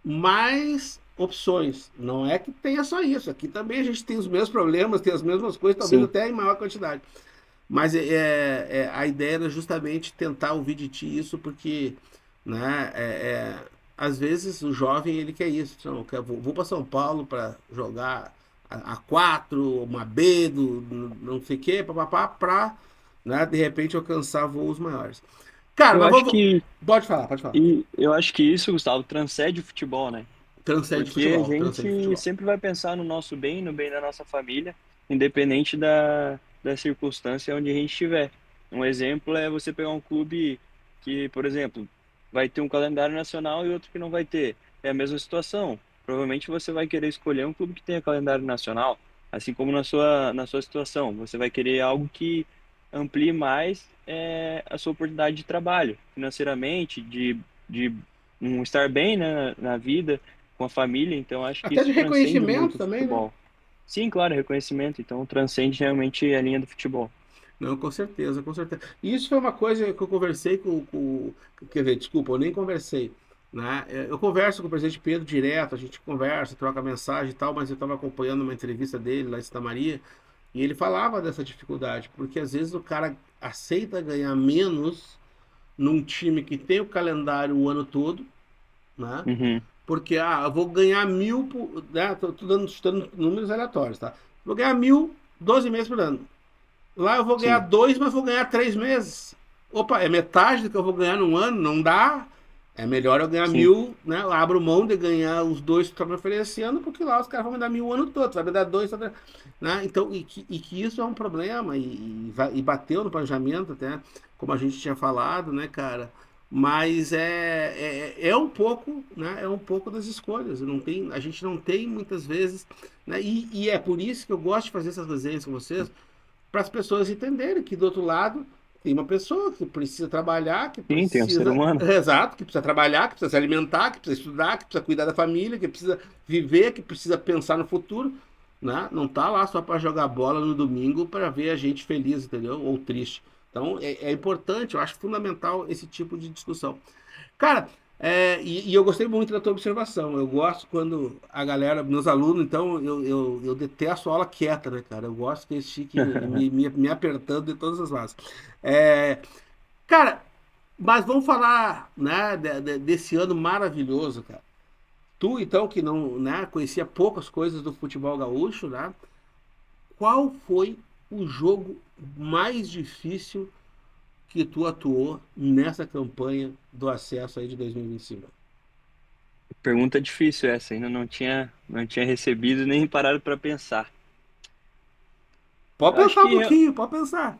mais opções. Não é que tenha só isso. Aqui também a gente tem os mesmos problemas, tem as mesmas coisas, talvez sim. até em maior quantidade. Mas a ideia era justamente tentar ouvir de ti isso, porque, né, às vezes o jovem ele quer isso. Não, eu quero, vou para São Paulo para jogar a 4, uma B, não sei o quê, papapá, para, né, de repente alcançar voos maiores. Cara, Eu mas acho vamos. que Pode falar, pode falar. E eu acho que isso, Gustavo, transcende o futebol, né? Transcende Porque a futebol, transcende gente futebol. sempre vai pensar no nosso bem, no bem da nossa família, independente da circunstância onde a gente estiver. Um exemplo é você pegar um clube que, por exemplo, vai ter um calendário nacional e outro que não vai ter. É a mesma situação. Provavelmente você vai querer escolher um clube que tenha calendário nacional, assim como na sua situação. Você vai querer algo que amplie mais a sua oportunidade de trabalho, financeiramente, de um estar bem, né, na vida com a família, então acho que Até de isso transcende reconhecimento muito o também, né? futebol. Sim, claro, reconhecimento, então transcende realmente a linha do futebol. Não, com certeza, com certeza. E isso foi uma coisa que eu conversei quer dizer, desculpa, eu nem conversei, né? Eu converso com o presidente Pedro direto, a gente conversa, troca mensagem e tal, mas eu estava acompanhando uma entrevista dele lá em Santa Maria e ele falava dessa dificuldade, porque às vezes o cara aceita ganhar menos num time que tem o calendário o ano todo, né? Uhum, Porque, eu vou ganhar 1.000, né? Tô chutando números aleatórios, tá? Vou ganhar 1.000, 12 meses por ano. Lá eu vou ganhar sim, 2, mas vou ganhar 3 meses. Opa, é metade do que eu vou ganhar num ano, não dá. É melhor eu ganhar sim, 1.000, né? Eu abro mão de ganhar os dois que estão me oferecendo, porque lá os caras vão me dar 1.000 o ano todo, vai me dar dois, né? Então, e que isso é um problema, e bateu no planejamento até, como a gente tinha falado, né, cara? Mas é um pouco, né? É um pouco das escolhas. Não tem, a gente não tem muitas vezes, né? E é por isso que eu gosto de fazer essas resenhas com vocês, para as pessoas entenderem que do outro lado tem uma pessoa que precisa trabalhar, que sim, tem um ser precisa, humano. exato, que precisa trabalhar, que precisa se alimentar, que precisa estudar, que precisa cuidar da família, que precisa viver, que precisa pensar no futuro, né? Não tá lá só para jogar bola no domingo para ver a gente feliz, entendeu? Ou triste. Então é importante, eu acho fundamental esse tipo de discussão. Cara, e eu gostei muito da tua observação. Eu gosto quando a galera, meus alunos, então, eu detesto a aula quieta, né, cara? Eu gosto que eles fiquem me apertando de todas as vagas. É, cara, mas vamos falar, né, desse ano maravilhoso, cara. Tu, então, que não, né, conhecia poucas coisas do futebol gaúcho, né? Qual foi o jogo mais difícil que tu atuou nessa campanha do acesso aí de 2025? Pergunta difícil essa, ainda não tinha recebido nem parado para pensar. Pode Eu acho pensar um que pouquinho, pode pensar.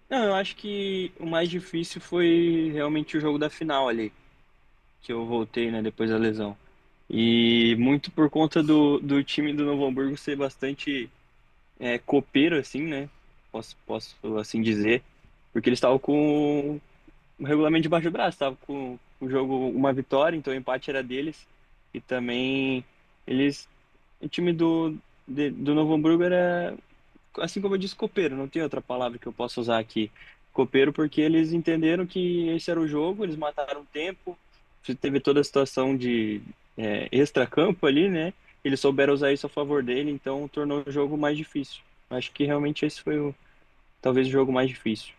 não, eu acho que o mais difícil foi realmente o jogo da final ali, que eu voltei, né, depois da lesão. E muito por conta do time do Novo Hamburgo ser bastante copeiro, assim, né? Posso assim dizer, porque eles estavam com o regulamento debaixo do braço, estavam com o jogo uma vitória, então o empate era deles. E também eles, o time do Novo Hamburgo era, assim como eu disse, copeiro, não tem outra palavra que eu possa usar aqui. Copeiro porque eles entenderam que esse era o jogo, eles mataram o tempo, teve toda a situação de extracampo ali, né? Eles souberam usar isso a favor dele, então tornou o jogo mais difícil. Acho que realmente esse foi talvez o jogo mais difícil.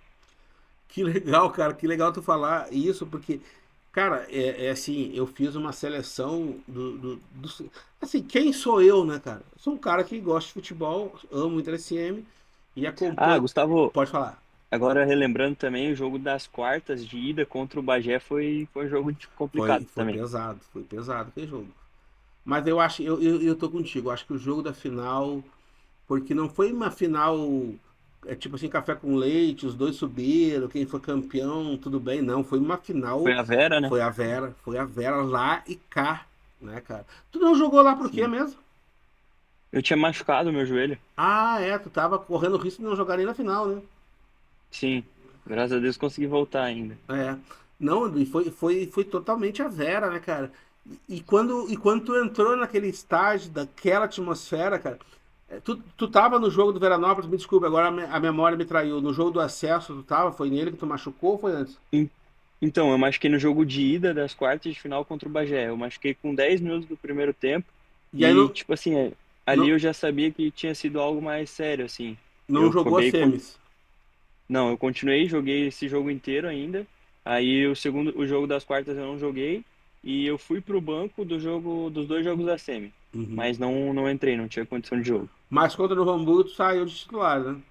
Que legal, cara, que legal tu falar isso, porque, cara, é assim, eu fiz uma seleção assim, quem sou eu, né, cara? Eu sou um cara que gosta de futebol, amo muito SM e Ah, acompanho. Gustavo, Pode falar. agora relembrando também, o jogo das quartas de ida contra o Bagé foi um jogo Foi, complicado também. foi pesado aquele jogo. Mas eu acho, eu tô contigo, eu acho que o jogo da final, porque não foi uma final, tipo assim, café com leite, os dois subiram, quem foi campeão, tudo bem, não, foi uma Foi final, a Vera, né? foi a Vera lá e cá, né, cara? Tu não jogou lá por quê Sim. mesmo? Eu tinha machucado meu joelho. Tu tava correndo o risco de não jogar nem na final, né? Sim, graças a Deus consegui voltar ainda. É. Não, e foi totalmente a Vera, né, cara? E quando tu entrou naquele estágio, daquela atmosfera, cara, tu tava no jogo do Veranópolis, me desculpe, agora a memória me traiu. No jogo do acesso, tu tava? Foi nele que tu machucou ou foi antes? En- Então, eu machuquei no jogo de ida das quartas de final contra o Bagé. Eu machuquei com 10 minutos do primeiro tempo E aí e, não, tipo assim, ali não, eu já sabia que tinha sido algo mais sério, assim. não Eu jogou as acabei semis. Não, eu continuei, joguei esse jogo inteiro ainda. Aí o jogo das quartas eu não joguei e eu fui pro banco do jogo dos dois jogos da semi, Uhum. mas não entrei, não tinha condição de jogo. Mas contra o Hamburgo, tu saiu de titular, né?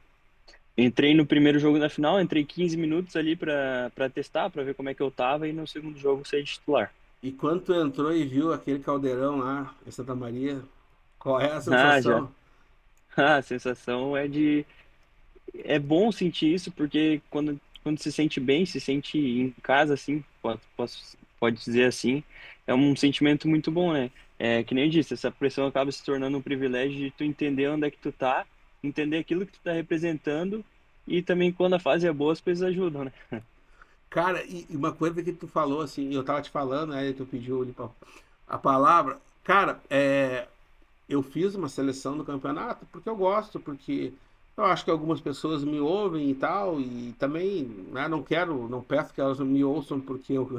Entrei no primeiro jogo da final, entrei 15 minutos ali pra testar, pra ver como é que eu tava e no segundo jogo saí de titular. E quando tu entrou e viu aquele caldeirão lá em Santa Maria, qual é a Ah, já. sensação? A sensação é de. É bom sentir isso, porque quando se sente bem, se sente em casa, assim, pode dizer assim, é um sentimento muito bom, né? É, que nem eu disse, essa pressão acaba se tornando um privilégio de tu entender onde é que tu tá, entender aquilo que tu tá representando, e também quando a fase é boa, as coisas ajudam, né? Cara, e uma coisa que tu falou, assim, eu tava te falando, aí tu pediu ali a palavra. Cara, eu fiz uma seleção do campeonato porque eu gosto, porque eu acho que algumas pessoas me ouvem e tal, e também, né, não quero, não peço que elas me ouçam porque eu,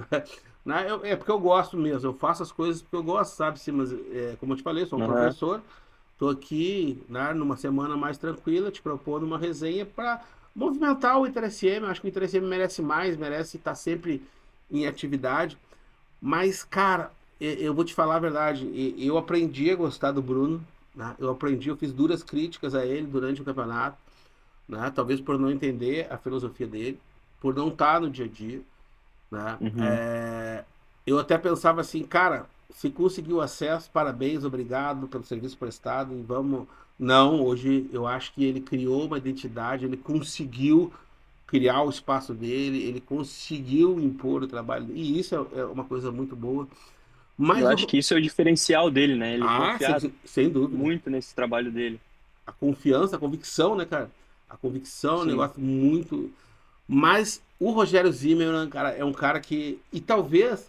né, é porque eu gosto mesmo, eu faço as coisas porque eu gosto, sabe? Sim, mas como eu te falei, sou um Aham. professor, tô aqui, né, numa semana mais tranquila, te propondo uma resenha para movimentar o InterSM. Acho que o InterSM merece mais, merece estar sempre em atividade. Mas, cara, eu vou te falar a verdade. Eu aprendi a gostar do Bruno, né? Eu aprendi, eu fiz duras críticas a ele durante o campeonato, né? Talvez por não entender a filosofia dele, por não estar no dia a dia, né? Uhum. Eu até pensava assim, cara, se conseguiu acesso, parabéns, obrigado pelo serviço prestado e vamos. Não, hoje eu acho que ele criou uma identidade, ele conseguiu criar o espaço dele, ele conseguiu impor o trabalho dele, e isso é uma coisa muito boa. Eu Mas acho que isso é o diferencial dele, né? Ele sem, confiar sem dúvida. muito nesse trabalho dele. A confiança, a convicção, né, cara? A convicção é um Sim, negócio muito. Mas o Rogério Zimmermann, cara, é um cara que. E talvez,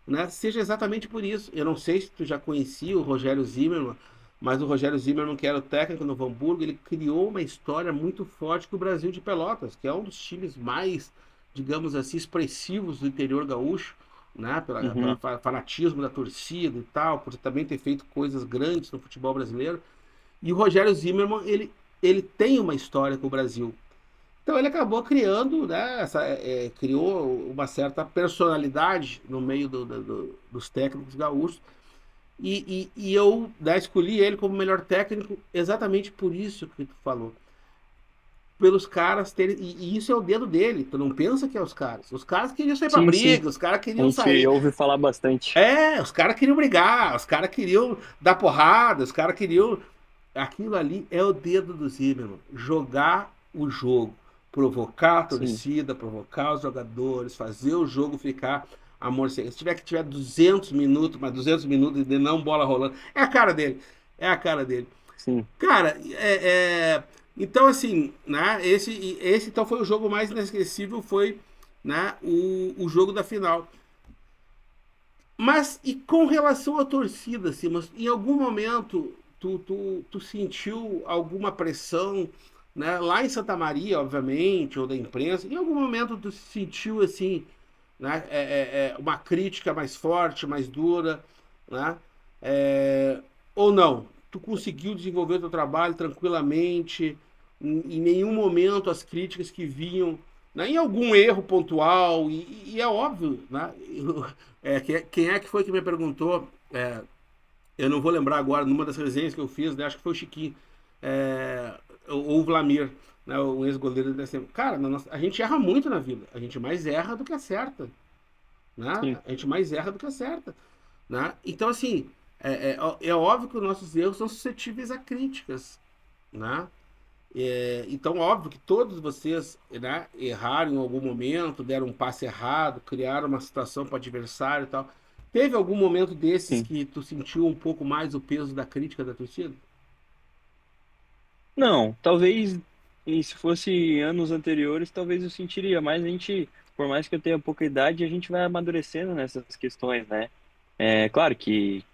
né, seja exatamente por isso. Eu não sei se tu já conhecia o Rogério Zimmermann, mas o Rogério Zimmermann, que era o técnico no Hamburgo, ele criou uma história muito forte com o Brasil de Pelotas, que é um dos times mais, digamos assim, expressivos do interior gaúcho, né, pela uhum. fanatismo da torcida e tal, por também ter feito coisas grandes no futebol brasileiro. E o Rogério Zimmermann, ele tem uma história com o Brasil. Então ele acabou criando, né, criou uma certa personalidade no meio dos técnicos gaúchos. E eu, né, escolhi ele como melhor técnico exatamente por isso que tu falou. Pelos caras terem. E isso é o dedo dele, tu não pensa que é os caras. Os caras queriam sair pra Sim, sim. briga, os caras A queriam gente sair. ouve falar bastante. Os caras queriam brigar, os caras queriam dar porrada, os caras queriam. Aquilo ali é o dedo do Zimmermann. Jogar o jogo. Provocar a Sim, torcida, provocar os jogadores, fazer o jogo ficar amor. Se tiver 200 minutos, mas 200 minutos de não bola rolando. É a cara dele. É a cara dele. sim. Cara, então assim, né? Esse então foi o jogo mais inesquecível, foi, né, o jogo da final. Mas e com relação à torcida, assim, mas em algum momento tu sentiu alguma pressão, né? Lá em Santa Maria, obviamente, ou da imprensa, em algum momento tu sentiu assim, né? Uma crítica mais forte, mais dura, né? É, ou não? Tu conseguiu desenvolver o teu trabalho tranquilamente, em nenhum momento as críticas que vinham, né, em algum erro pontual, e é óbvio, né? Quem é que foi que me perguntou? Eu não vou lembrar agora, numa das resenhas que eu fiz, né, acho que foi o Chiquinho, ou o Vlamir, né, o ex-goleiro da SM. Cara, a gente erra muito na vida, a gente mais erra do que acerta, né? Sim. A gente mais erra do que acerta, né? Então, assim, é óbvio que os nossos erros são suscetíveis a críticas, né? Então, óbvio que todos vocês, né, erraram em algum momento, deram um passe errado, criaram uma situação para o adversário e tal. Teve algum momento desses Sim. que tu sentiu um pouco mais o peso da crítica da torcida? Não, talvez, e se fosse anos anteriores, talvez eu sentiria, mas a gente, por mais que eu tenha pouca idade, a gente vai amadurecendo nessas questões, né? É claro que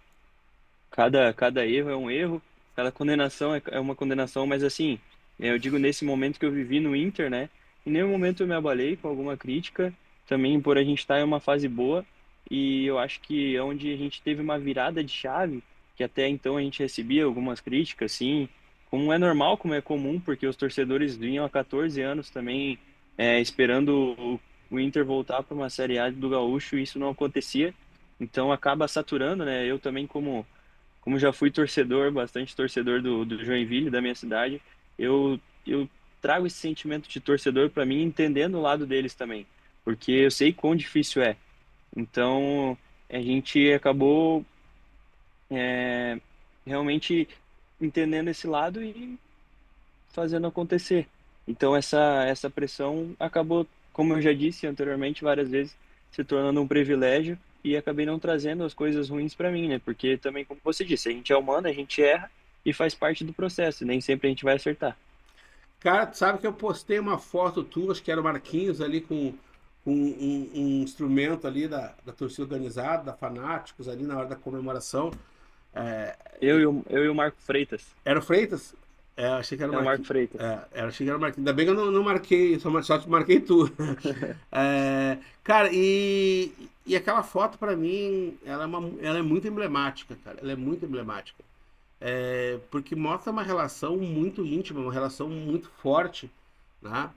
cada erro é um erro, cada condenação é uma condenação, mas assim, eu digo nesse momento que eu vivi no Inter, né? Em nenhum momento eu me abalei com alguma crítica, também por a gente estar em uma fase boa, e eu acho que é onde a gente teve uma virada de chave, que até então a gente recebia algumas críticas, sim, como é normal, como é comum, porque os torcedores vinham há 14 anos também esperando o Inter voltar para uma Série A do Gaúcho, e isso não acontecia, então acaba saturando, né? Eu também como já fui torcedor, bastante torcedor do Joinville, da minha cidade, eu trago esse sentimento de torcedor para mim, entendendo o lado deles também, porque eu sei quão difícil é. Então, a gente acabou é, realmente entendendo esse lado e fazendo acontecer. Então essa pressão acabou, como eu já disse anteriormente várias vezes, se tornando um privilégio e acabei não trazendo as coisas ruins para mim, né? Porque também, como você disse, a gente é humano, a gente erra e faz parte do processo, nem sempre a gente vai acertar. Cara, tu sabe que eu postei uma foto tua, acho que era o Marquinhos ali com um instrumento ali da torcida organizada, da Fanáticos ali na hora da comemoração. É, Eu e o Marco Freitas. era o Freitas? É, achei que era o É o Marco Marquinhos. Freitas. Achei que era o Marquinhos. Ainda bem que eu não marquei, só te marquei tu. Cara, e aquela foto pra mim, ela é muito emblemática, cara. Ela é muito emblemática. Porque mostra uma relação muito íntima, uma relação muito forte, né?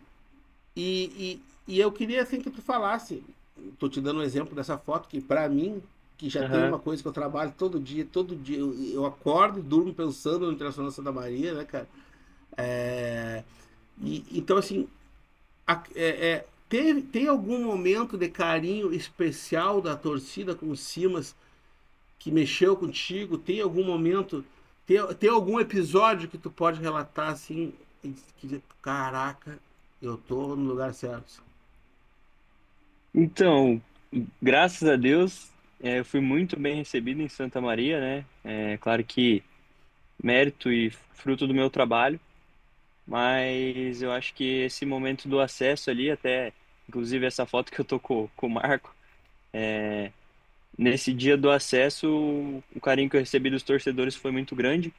E eu queria assim que tu falasse, tô te dando um exemplo dessa foto que pra mim, que já tem Aham. uma coisa que eu trabalho todo dia eu acordo e durmo pensando no Internacional Santa Maria, né, cara? Então assim, tem algum momento de carinho especial da torcida com o Simas que mexeu contigo? Tem algum momento, tem algum episódio que tu pode relatar assim, que caraca, eu tô no lugar certo. Então, graças a Deus, eu fui muito bem recebido em Santa Maria, né? É claro que mérito e fruto do meu trabalho, mas eu acho que esse momento do acesso ali, até inclusive essa foto que eu tô com o Marco, nesse dia do acesso, o carinho que eu recebi dos torcedores foi muito grande,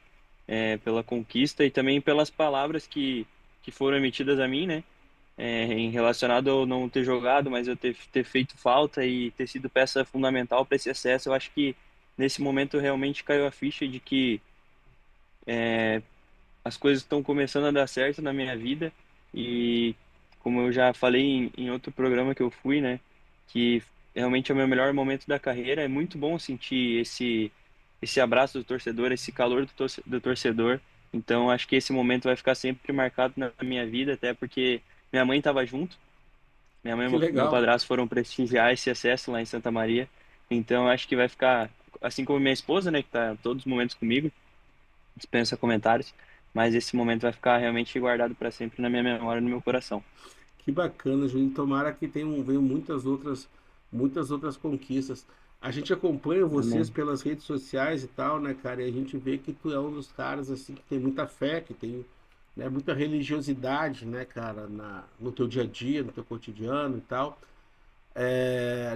pela conquista e também pelas palavras que foram emitidas a mim, né? Em relacionado a eu não ter jogado, mas eu ter feito falta e ter sido peça fundamental para esse acesso, eu acho que nesse momento realmente caiu a ficha de que as coisas estão começando a dar certo na minha vida e como eu já falei em outro programa que eu fui, né, que realmente é o meu melhor momento da carreira, é muito bom sentir esse abraço do torcedor, esse calor do torcedor. Então acho que esse momento vai ficar sempre marcado na minha vida, até porque minha mãe estava junto. Minha mãe e Que meu legal. padrasto foram prestigiar esse acesso lá em Santa Maria. Então acho que vai ficar, assim como minha esposa, né, que está todos os momentos comigo, dispensa comentários, mas esse momento vai ficar realmente guardado para sempre na minha memória, no meu coração. Que bacana, Juninho. Tomara que venham muitas outras conquistas. A gente acompanha vocês Amém. pelas redes sociais e tal, né, cara? E a gente vê que tu é um dos caras assim que tem muita fé, que tem, né, muita religiosidade, né, cara, no teu dia a dia, no teu cotidiano e tal.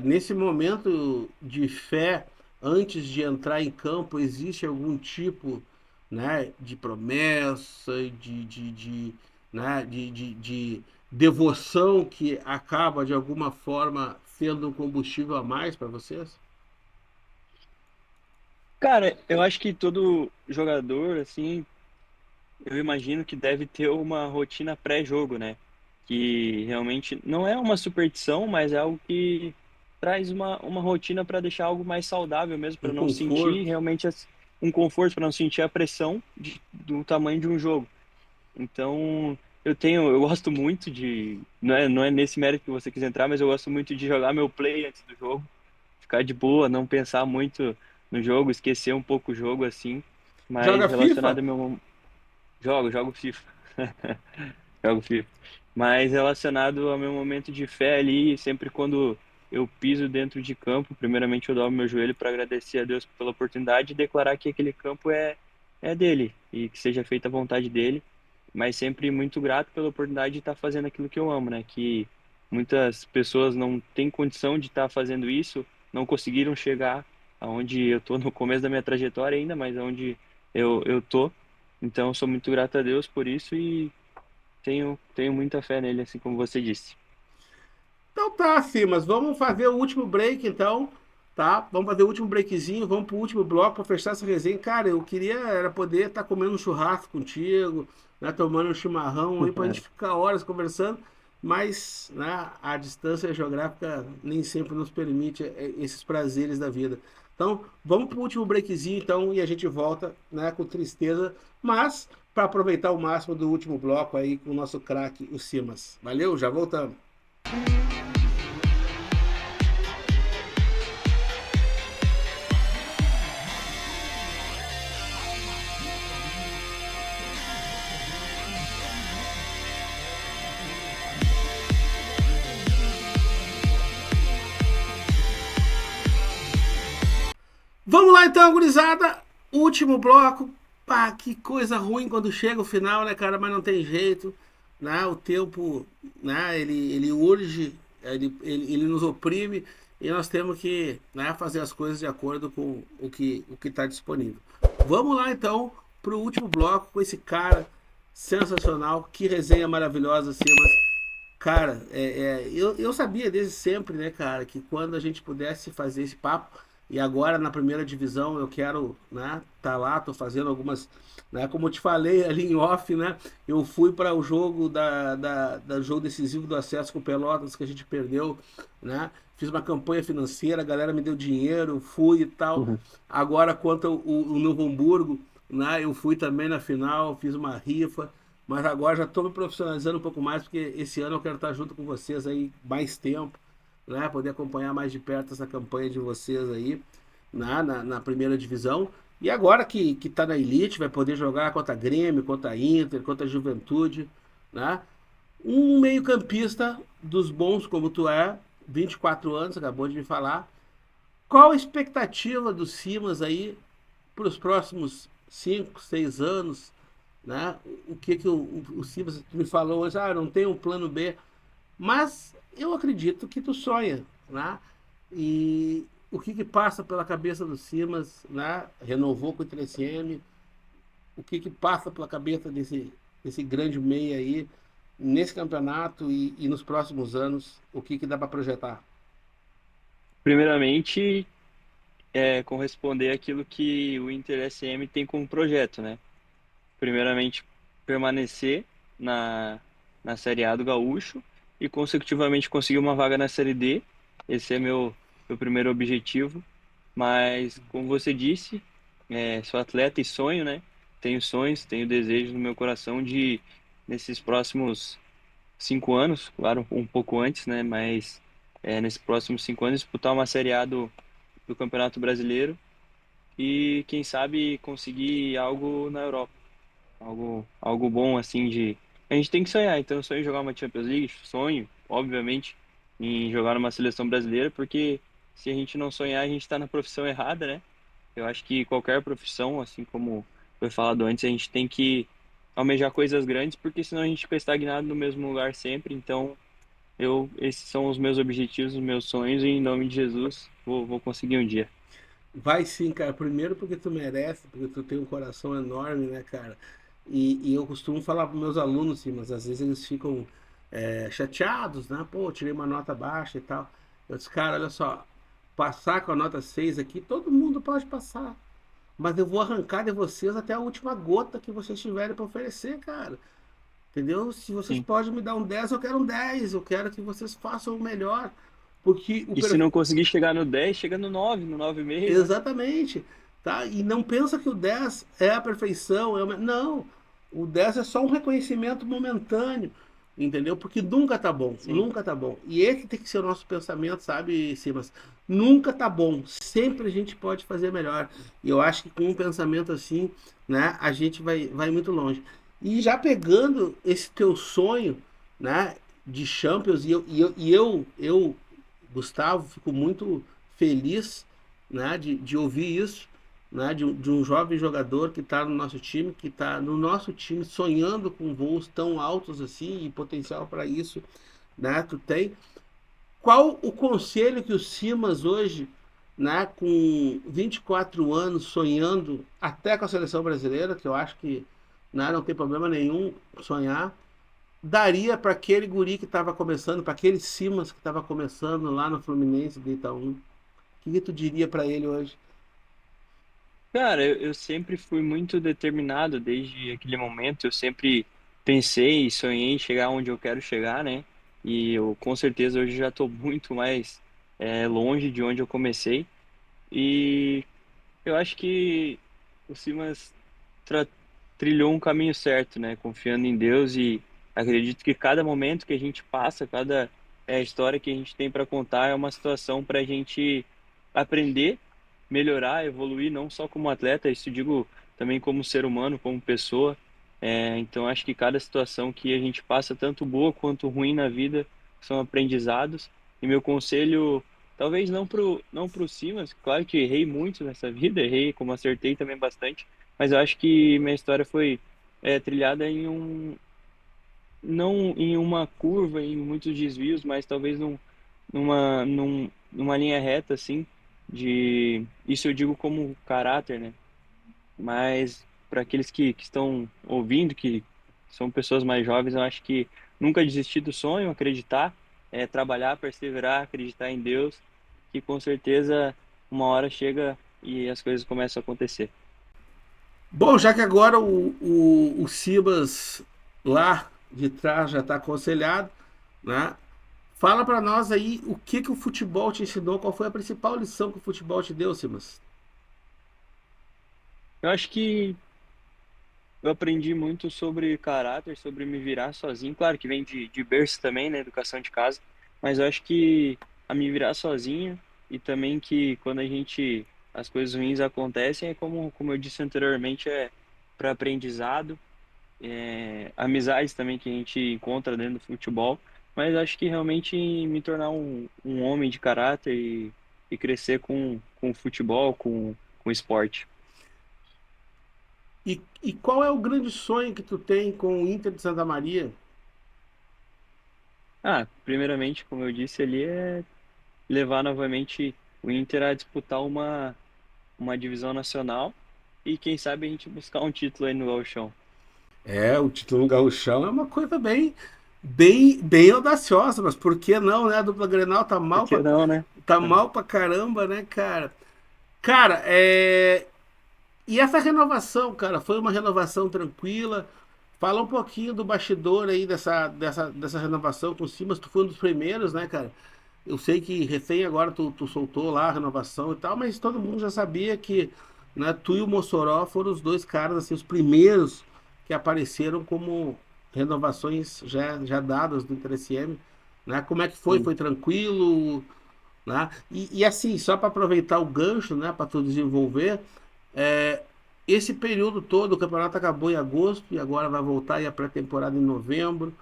Nesse momento de fé, antes de entrar em campo, existe algum tipo, né, de promessa, né, de devoção que acaba de alguma forma sendo um combustível a mais para vocês? Cara, eu acho que todo jogador, assim, eu imagino que deve ter uma rotina pré-jogo, né? Que realmente não é uma superstição, mas é algo que traz uma rotina para deixar algo mais saudável mesmo, Um para não sentir conforto? realmente um conforto, para não sentir a pressão do tamanho de um jogo. Então, eu gosto muito não é nesse mérito que você quis entrar, mas eu gosto muito de jogar meu play antes do jogo, ficar de boa, não pensar muito no jogo, esquecer um pouco o jogo assim, Joga mas relacionado FIFA? ao meu jogo FIFA. Jogo FIFA. Mas relacionado ao meu momento de fé ali, sempre quando eu piso dentro de campo, primeiramente eu dobro meu joelho para agradecer a Deus pela oportunidade e declarar que aquele campo é dele e que seja feita a vontade dele, mas sempre muito grato pela oportunidade de estar fazendo aquilo que eu amo, né? Que muitas pessoas não têm condição de estar fazendo isso, não conseguiram chegar aonde eu tô no começo da minha trajetória ainda, mas aonde eu tô. Então, eu sou muito grato a Deus por isso e tenho muita fé nele, assim como você disse. Então tá, Simas, vamos fazer o último break então, tá? Vamos fazer o último breakzinho, vamos pro último bloco para fechar essa resenha. Cara, eu queria era poder estar comendo um churrasco contigo, né, tomando um chimarrão aí pra gente ficar horas conversando, mas, né, a distância geográfica nem sempre nos permite esses prazeres da vida. Então, vamos pro último breakzinho então e a gente volta, né, com tristeza, mas para aproveitar o máximo do último bloco aí com o nosso craque, o Simas. Valeu, já voltamos. Vamos lá então, gurizada. Último bloco. Pá, que coisa ruim quando chega o final, né, cara? Mas não tem jeito, né? O tempo, né? Ele urge, ele nos oprime e nós temos que, né, fazer as coisas de acordo com o que está disponível. Vamos lá então para o último bloco com esse cara sensacional. Que resenha maravilhosa, Simas. Cara, eu sabia desde sempre, né, cara, que quando a gente pudesse fazer esse papo, e agora na primeira divisão eu quero, né, tá lá, tô fazendo algumas, né, como eu te falei ali em off, né, eu fui para o jogo da jogo decisivo do acesso com o Pelotas que a gente perdeu, né, fiz uma campanha financeira, a galera me deu dinheiro, fui e tal. Uhum. Agora quanto o Novo Hamburgo, né, eu fui também na final, fiz uma rifa, mas agora já estou me profissionalizando um pouco mais, porque esse ano eu quero estar junto com vocês aí mais tempo, né? Poder acompanhar mais de perto essa campanha de vocês aí, né? Na primeira divisão. E agora que tá na Elite, vai poder jogar contra a Grêmio, contra a Inter, contra a Juventude, né? Um meio-campista dos bons como tu é, 24 anos, acabou de me falar. Qual a expectativa do Simas aí para os próximos 5, 6 anos? Né? O que o Simas me falou hoje, não tem um plano B, mas eu acredito que tu sonha, né? E o que passa pela cabeça do Simas, né? Renovou com o 3M, o que passa pela cabeça desse grande meia aí, nesse campeonato e nos próximos anos, o que dá para projetar? Primeiramente, corresponder àquilo que o Inter SM tem como projeto, né? Primeiramente, permanecer na, na Série A do Gaúcho e, consecutivamente, conseguir uma vaga na Série D. Esse é meu primeiro objetivo. Mas, como você disse, sou atleta e sonho, né? Tenho sonhos, tenho desejos no meu coração de, nesses próximos 5 anos, claro, um pouco antes, né? Mas nesses próximos 5 anos, disputar uma Série A do Campeonato Brasileiro e, quem sabe, conseguir algo na Europa. Algo bom, assim, de... A gente tem que sonhar, então eu sonho em jogar uma Champions League, sonho, obviamente, em jogar numa seleção brasileira, porque se a gente não sonhar, a gente está na profissão errada, né? Eu acho que qualquer profissão, assim como foi falado antes, a gente tem que almejar coisas grandes, porque senão a gente fica estagnado no mesmo lugar sempre. Então, esses são os meus objetivos, os meus sonhos, e em nome de Jesus, vou conseguir um dia. Vai sim, cara. Primeiro porque tu merece, porque tu tem um coração enorme, né, cara? E eu costumo falar para meus alunos, sim, mas às vezes eles ficam chateados, né? Pô, eu tirei uma nota baixa e tal. Eu disse, cara, olha só, passar com a nota 6 aqui, todo mundo pode passar. Mas eu vou arrancar de vocês até a última gota que vocês tiverem para oferecer, cara. Entendeu? Se vocês Sim. podem me dar um 10, eu quero um 10. Eu quero que vocês façam o melhor. Porque o E se não conseguir chegar no 10, chega no 9, no 9,5, né? Exatamente. Tá? E não pensa que o 10 é a perfeição. Não. O 10 é só um reconhecimento momentâneo. Entendeu? Porque nunca tá bom. Sim. Nunca tá bom. E esse tem que ser o nosso pensamento, sabe, Simas? Nunca tá bom. Sempre a gente pode fazer melhor. E eu acho que com um pensamento assim, né, a gente vai muito longe. E já pegando esse teu sonho, né, de Champions, eu Gustavo, fico muito feliz, né, de ouvir isso, né, de um jovem jogador que está no nosso time, que está no nosso time sonhando com voos tão altos assim e potencial para isso, né, tu tem. Qual o conselho que o Simas hoje, né, com 24 anos, sonhando até com a seleção brasileira, que eu acho que, né, não tem problema nenhum sonhar, daria para aquele guri que estava começando, para aquele Simas que estava começando lá no Fluminense de Itaú? O que tu diria para ele hoje? Cara, eu sempre fui muito determinado desde aquele momento. Eu sempre pensei e sonhei em chegar onde eu quero chegar, né? E eu com certeza hoje já estou muito mais longe de onde eu comecei. E eu acho que o Simas tra- trilhou um caminho certo, né? Confiando em Deus, e acredito que cada momento que a gente passa, cada história que a gente tem para contar é uma situação para a gente aprender, melhorar, evoluir, não só como atleta, isso digo também como ser humano, como pessoa. Então acho que cada situação que a gente passa, tanto boa quanto ruim na vida, são aprendizados. E meu conselho Talvez não pro Simas, claro que errei muito nessa vida, errei como acertei também bastante, mas eu acho que minha história foi trilhada não em uma curva, em muitos desvios, mas talvez numa linha reta, assim, isso eu digo como caráter, né? Mas para aqueles que estão ouvindo, que são pessoas mais jovens, eu acho que nunca desistir do sonho, acreditar, trabalhar, perseverar, acreditar em Deus, que com certeza uma hora chega e as coisas começam a acontecer. Bom, já que agora o Sibas lá de trás já está aconselhado, né? Fala para nós aí o que que o futebol te ensinou, qual foi a principal lição que o futebol te deu, Simas? Eu acho que eu aprendi muito sobre caráter, sobre me virar sozinho. Claro que vem de berço também, né? Educação de casa. Mas eu acho que a me virar sozinho e também que quando as coisas ruins acontecem, é como eu disse anteriormente, é para aprendizado, amizades também que a gente encontra dentro do futebol. Mas eu acho que realmente me tornar um homem de caráter e crescer com o futebol, com o esporte. E qual é o grande sonho que tu tem com o Inter de Santa Maria? Ah, primeiramente, como eu disse ali, levar novamente o Inter a disputar uma divisão nacional e quem sabe a gente buscar um título aí no Gauchão. É, o título no Gauchão é uma coisa bem audaciosa, mas por que não, né? A dupla Grenal Por que não, né? tá mal pra caramba, né, cara? Cara, e essa renovação, cara, foi uma renovação tranquila. Fala um pouquinho do bastidor aí dessa renovação com o Simas. Tu foi um dos primeiros, né, cara? Eu sei que recém agora tu soltou lá a renovação e tal, mas todo mundo já sabia que, né, tu e o Mossoró foram os dois caras, assim, os primeiros que apareceram como renovações já dadas do Inter SM, né? Como é que foi? Sim. Foi tranquilo, né? E assim, só para aproveitar o gancho, né, para tu desenvolver, é, esse período todo, o campeonato acabou em agosto e agora vai voltar aí a pré-temporada em novembro,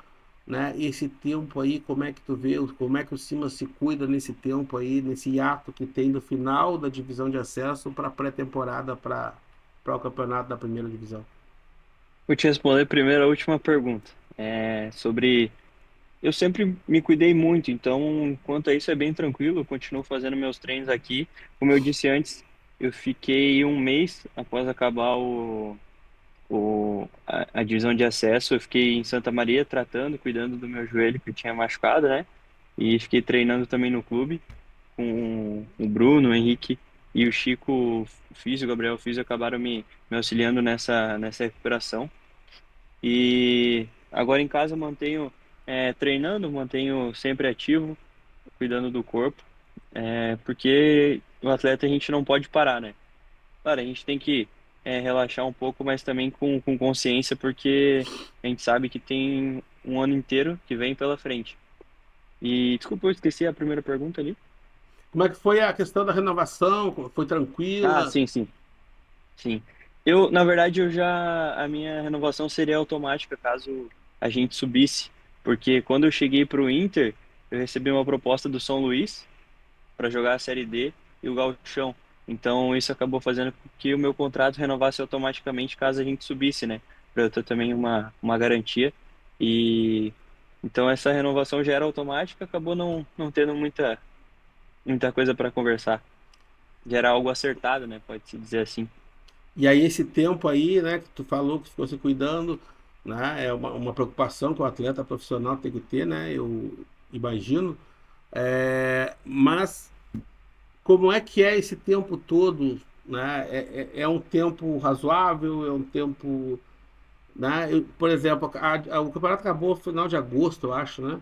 né? Esse tempo aí, como é que tu vê, como é que o Simas se cuida nesse tempo aí, nesse hiato que tem do final da divisão de acesso para a pré-temporada para o campeonato da primeira divisão? Vou te responder primeiro a última pergunta. Sobre. Eu sempre me cuidei muito, então, quanto a isso, é bem tranquilo. Eu continuo fazendo meus treinos aqui. Como eu disse antes, eu fiquei um mês após acabar a divisão de acesso. Eu fiquei em Santa Maria tratando, cuidando do meu joelho que eu tinha machucado, né? E fiquei treinando também no clube com o Bruno, o Henrique e o Chico, o Físio, o Gabriel Físio, acabaram me auxiliando nessa recuperação. E agora em casa eu mantenho treinando, mantenho sempre ativo, cuidando do corpo, porque o atleta a gente não pode parar, né? Claro, a gente tem que relaxar um pouco, mas também com consciência, porque a gente sabe que tem um ano inteiro que vem pela frente. E desculpa, eu esqueci a primeira pergunta ali. Como é que foi a questão da renovação? Foi Ah, tranquila? sim, sim, sim. Na verdade, a minha renovação seria automática caso a gente subisse, porque quando eu cheguei para o Inter, eu recebi uma proposta do São Luís para jogar a Série D e o Gauchão. Então, isso acabou fazendo com que o meu contrato renovasse automaticamente caso a gente subisse, né? Para eu ter também uma garantia. E então essa renovação já era automática, acabou não tendo muita coisa para conversar. Já era algo acertado, né? Pode-se dizer assim. E aí esse tempo aí, né, que tu falou que ficou se cuidando, né, é uma preocupação que o atleta profissional tem que ter, né, eu imagino. Mas como é que é esse tempo todo, né? É um tempo razoável, é um tempo, né? Por exemplo, o campeonato acabou no final de agosto, eu acho, né?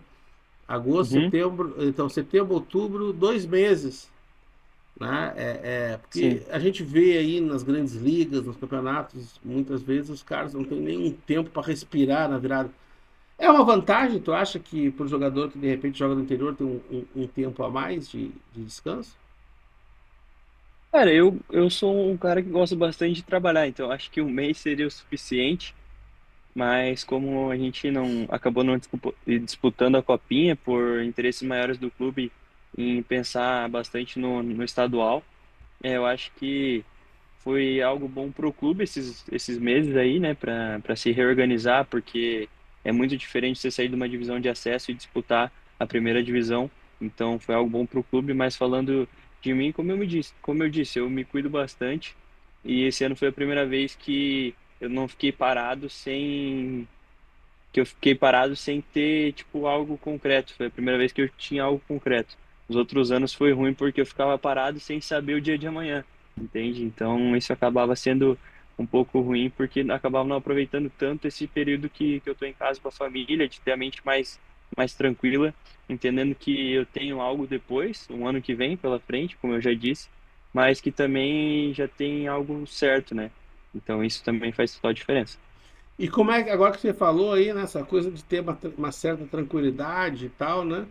Agosto, Uhum, setembro, então setembro, outubro, 2 meses, né? Porque sim. a gente vê aí nas grandes ligas, nos campeonatos, muitas vezes os caras não têm nenhum tempo para respirar na virada. É uma vantagem, tu acha que para o jogador que de repente joga no interior tem um tempo a mais de descanso? Cara, eu sou um cara que gosta bastante de trabalhar, então acho que um mês seria o suficiente, mas como a gente não acabou não disputando a copinha por interesses maiores do clube em pensar bastante no estadual. Eu acho que foi algo bom para o clube esses meses aí, né, para se reorganizar, porque é muito diferente você sair de uma divisão de acesso e disputar a primeira divisão. Então foi algo bom para o clube, mas falando de mim, como eu disse, eu me cuido bastante e esse ano foi a primeira vez que eu não fiquei parado sem que eu fiquei parado sem ter, tipo, algo concreto. Foi a primeira vez que eu tinha algo concreto. Os outros anos foi ruim porque eu ficava parado sem saber o dia de amanhã, entende? Então isso acabava sendo um pouco ruim porque acabava não aproveitando tanto esse período que eu tô em casa com a família, de ter a mente mais tranquila, entendendo que eu tenho algo depois, um ano que vem pela frente, como eu já disse, mas que também já tem algo certo, né? Então isso também faz total diferença. E como é que, agora que você falou aí, né, essa coisa de ter uma certa tranquilidade e tal, né?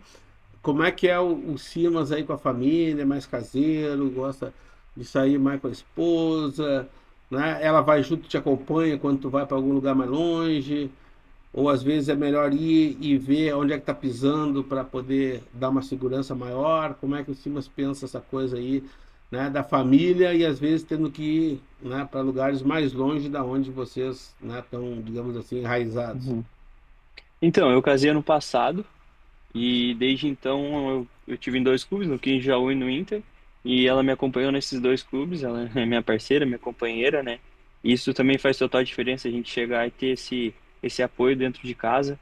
Como é que é o Simas aí com a família, mais caseiro, gosta de sair mais com a esposa, né? Ela vai junto, te acompanha quando tu vai para algum lugar mais longe, ou às vezes é melhor ir e ver onde é que tá pisando para poder dar uma segurança maior. Como é que o Simas pensa essa coisa aí, né, da família e às vezes tendo que ir, né, para lugares mais longe da onde vocês, né, estão, digamos assim, enraizados. Uhum. Então, eu casei ano passado e desde então eu tive em dois clubes, no Quinja Jaú e no Inter, e ela me acompanhou nesses dois clubes, ela é minha parceira, minha companheira, né? E isso também faz total diferença, a gente chegar e ter esse apoio dentro de casa.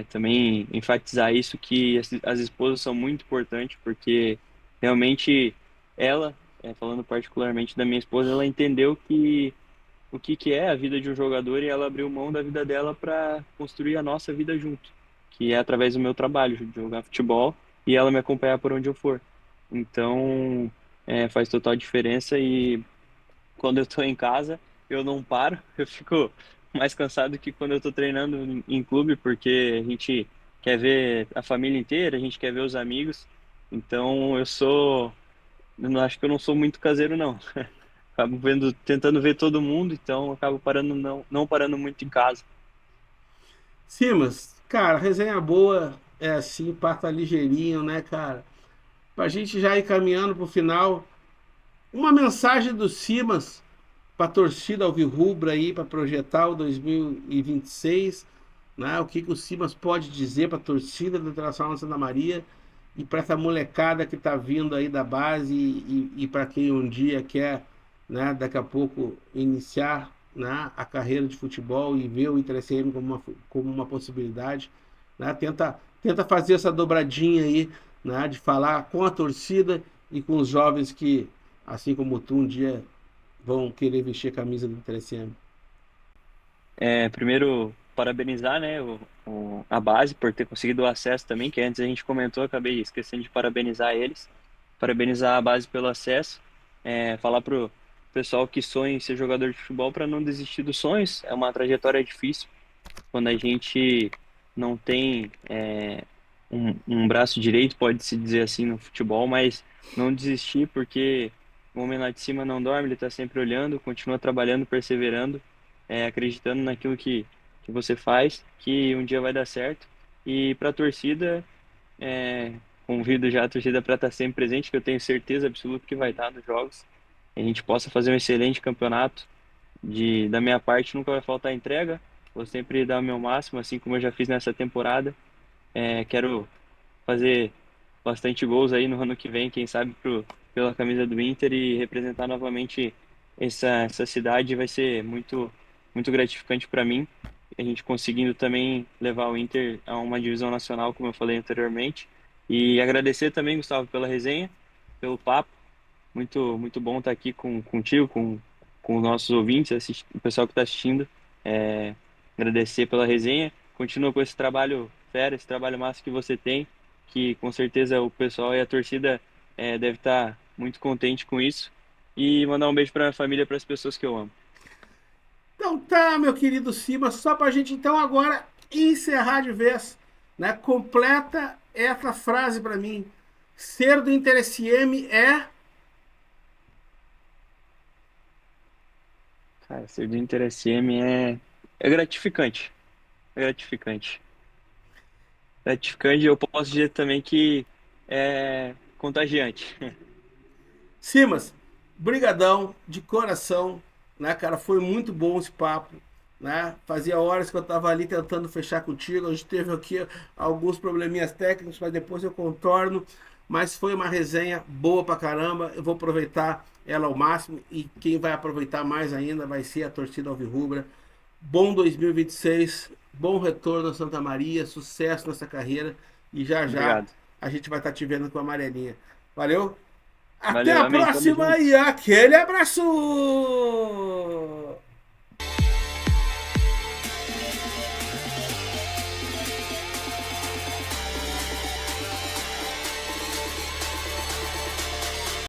Também enfatizar isso, que as esposas são muito importantes, porque realmente ela, falando particularmente da minha esposa, ela entendeu que o que que é a vida de um jogador e ela abriu mão da vida dela para construir a nossa vida junto, que é através do meu trabalho, de jogar futebol e ela me acompanhar por onde eu for. Então, faz total diferença e quando eu estou em casa, eu não paro, eu fico mais cansado que quando eu estou treinando em clube, porque a gente quer ver a família inteira, a gente quer ver os amigos. Então, eu não acho que eu não sou muito caseiro, não. Acabo vendo, tentando ver todo mundo, então acabo parando não parando muito em casa. Simas, cara, resenha boa é assim, parta ligeirinho, né, cara? Pra gente já ir caminhando pro final, uma mensagem do Simas para a torcida alvirrubra aí, para projetar o 2026, né? O que, que o Simas pode dizer para a torcida do Internacional Santa Maria e para essa molecada que está vindo aí da base e para quem um dia quer, né, daqui a pouco iniciar, né, a carreira de futebol e ver o Inter SM como uma possibilidade, né? Tenta fazer essa dobradinha aí, né, de falar com a torcida e com os jovens que, assim como tu, um dia vão querer vestir a camisa do TSM. Primeiro, parabenizar, né, a base por ter conseguido o acesso também, que antes a gente comentou, acabei esquecendo de parabenizar eles. Parabenizar a base pelo acesso. Falar pro pessoal que sonha em ser jogador de futebol para não desistir dos sonhos. É uma trajetória difícil quando a gente não tem um braço direito, pode-se dizer assim, no futebol, mas não desistir porque o homem lá de cima não dorme, ele está sempre olhando, continua trabalhando, perseverando, acreditando naquilo que você faz, que um dia vai dar certo. E para a torcida, convido já a torcida para estar sempre presente, que eu tenho certeza absoluta que vai estar nos jogos. A gente possa fazer um excelente campeonato. Da minha parte, nunca vai faltar entrega. Vou sempre dar o meu máximo, assim como eu já fiz nessa temporada. Quero fazer bastante gols aí no ano que vem, quem sabe pela camisa do Inter e representar novamente essa cidade vai ser muito gratificante para mim. A gente conseguindo também levar o Inter a uma divisão nacional, como eu falei anteriormente. E agradecer também, Gustavo, pela resenha, pelo papo. Muito bom estar aqui contigo, com os nossos ouvintes, o pessoal que está assistindo. É, agradecer pela resenha. Continua com esse trabalho fera, esse trabalho massa que você tem, que com certeza o pessoal e a torcida deve estar muito contente com isso. E mandar um beijo para a família e para as pessoas que eu amo. Então tá, meu querido Simas, só pra gente então agora encerrar de vez, né? Completa essa frase pra mim. Ser do Inter SM é. Cara, ser do Inter SM é gratificante. É gratificante. Gratificante, eu posso dizer também que é contagiante. Simas, brigadão de coração, né, cara? Foi muito bom esse papo, né? Fazia horas que eu tava ali tentando fechar contigo. A gente teve aqui alguns probleminhas técnicos, mas depois eu contorno. Mas foi uma resenha boa pra caramba. Eu vou aproveitar ela ao máximo e quem vai aproveitar mais ainda vai ser a torcida alvirrubra. Bom 2026, bom retorno a Santa Maria, sucesso nessa carreira e já já Obrigado. a gente vai estar te vendo com a amarelinha. Valeu? Até Valeu, a amém. Tamo próxima junto. e aquele abraço!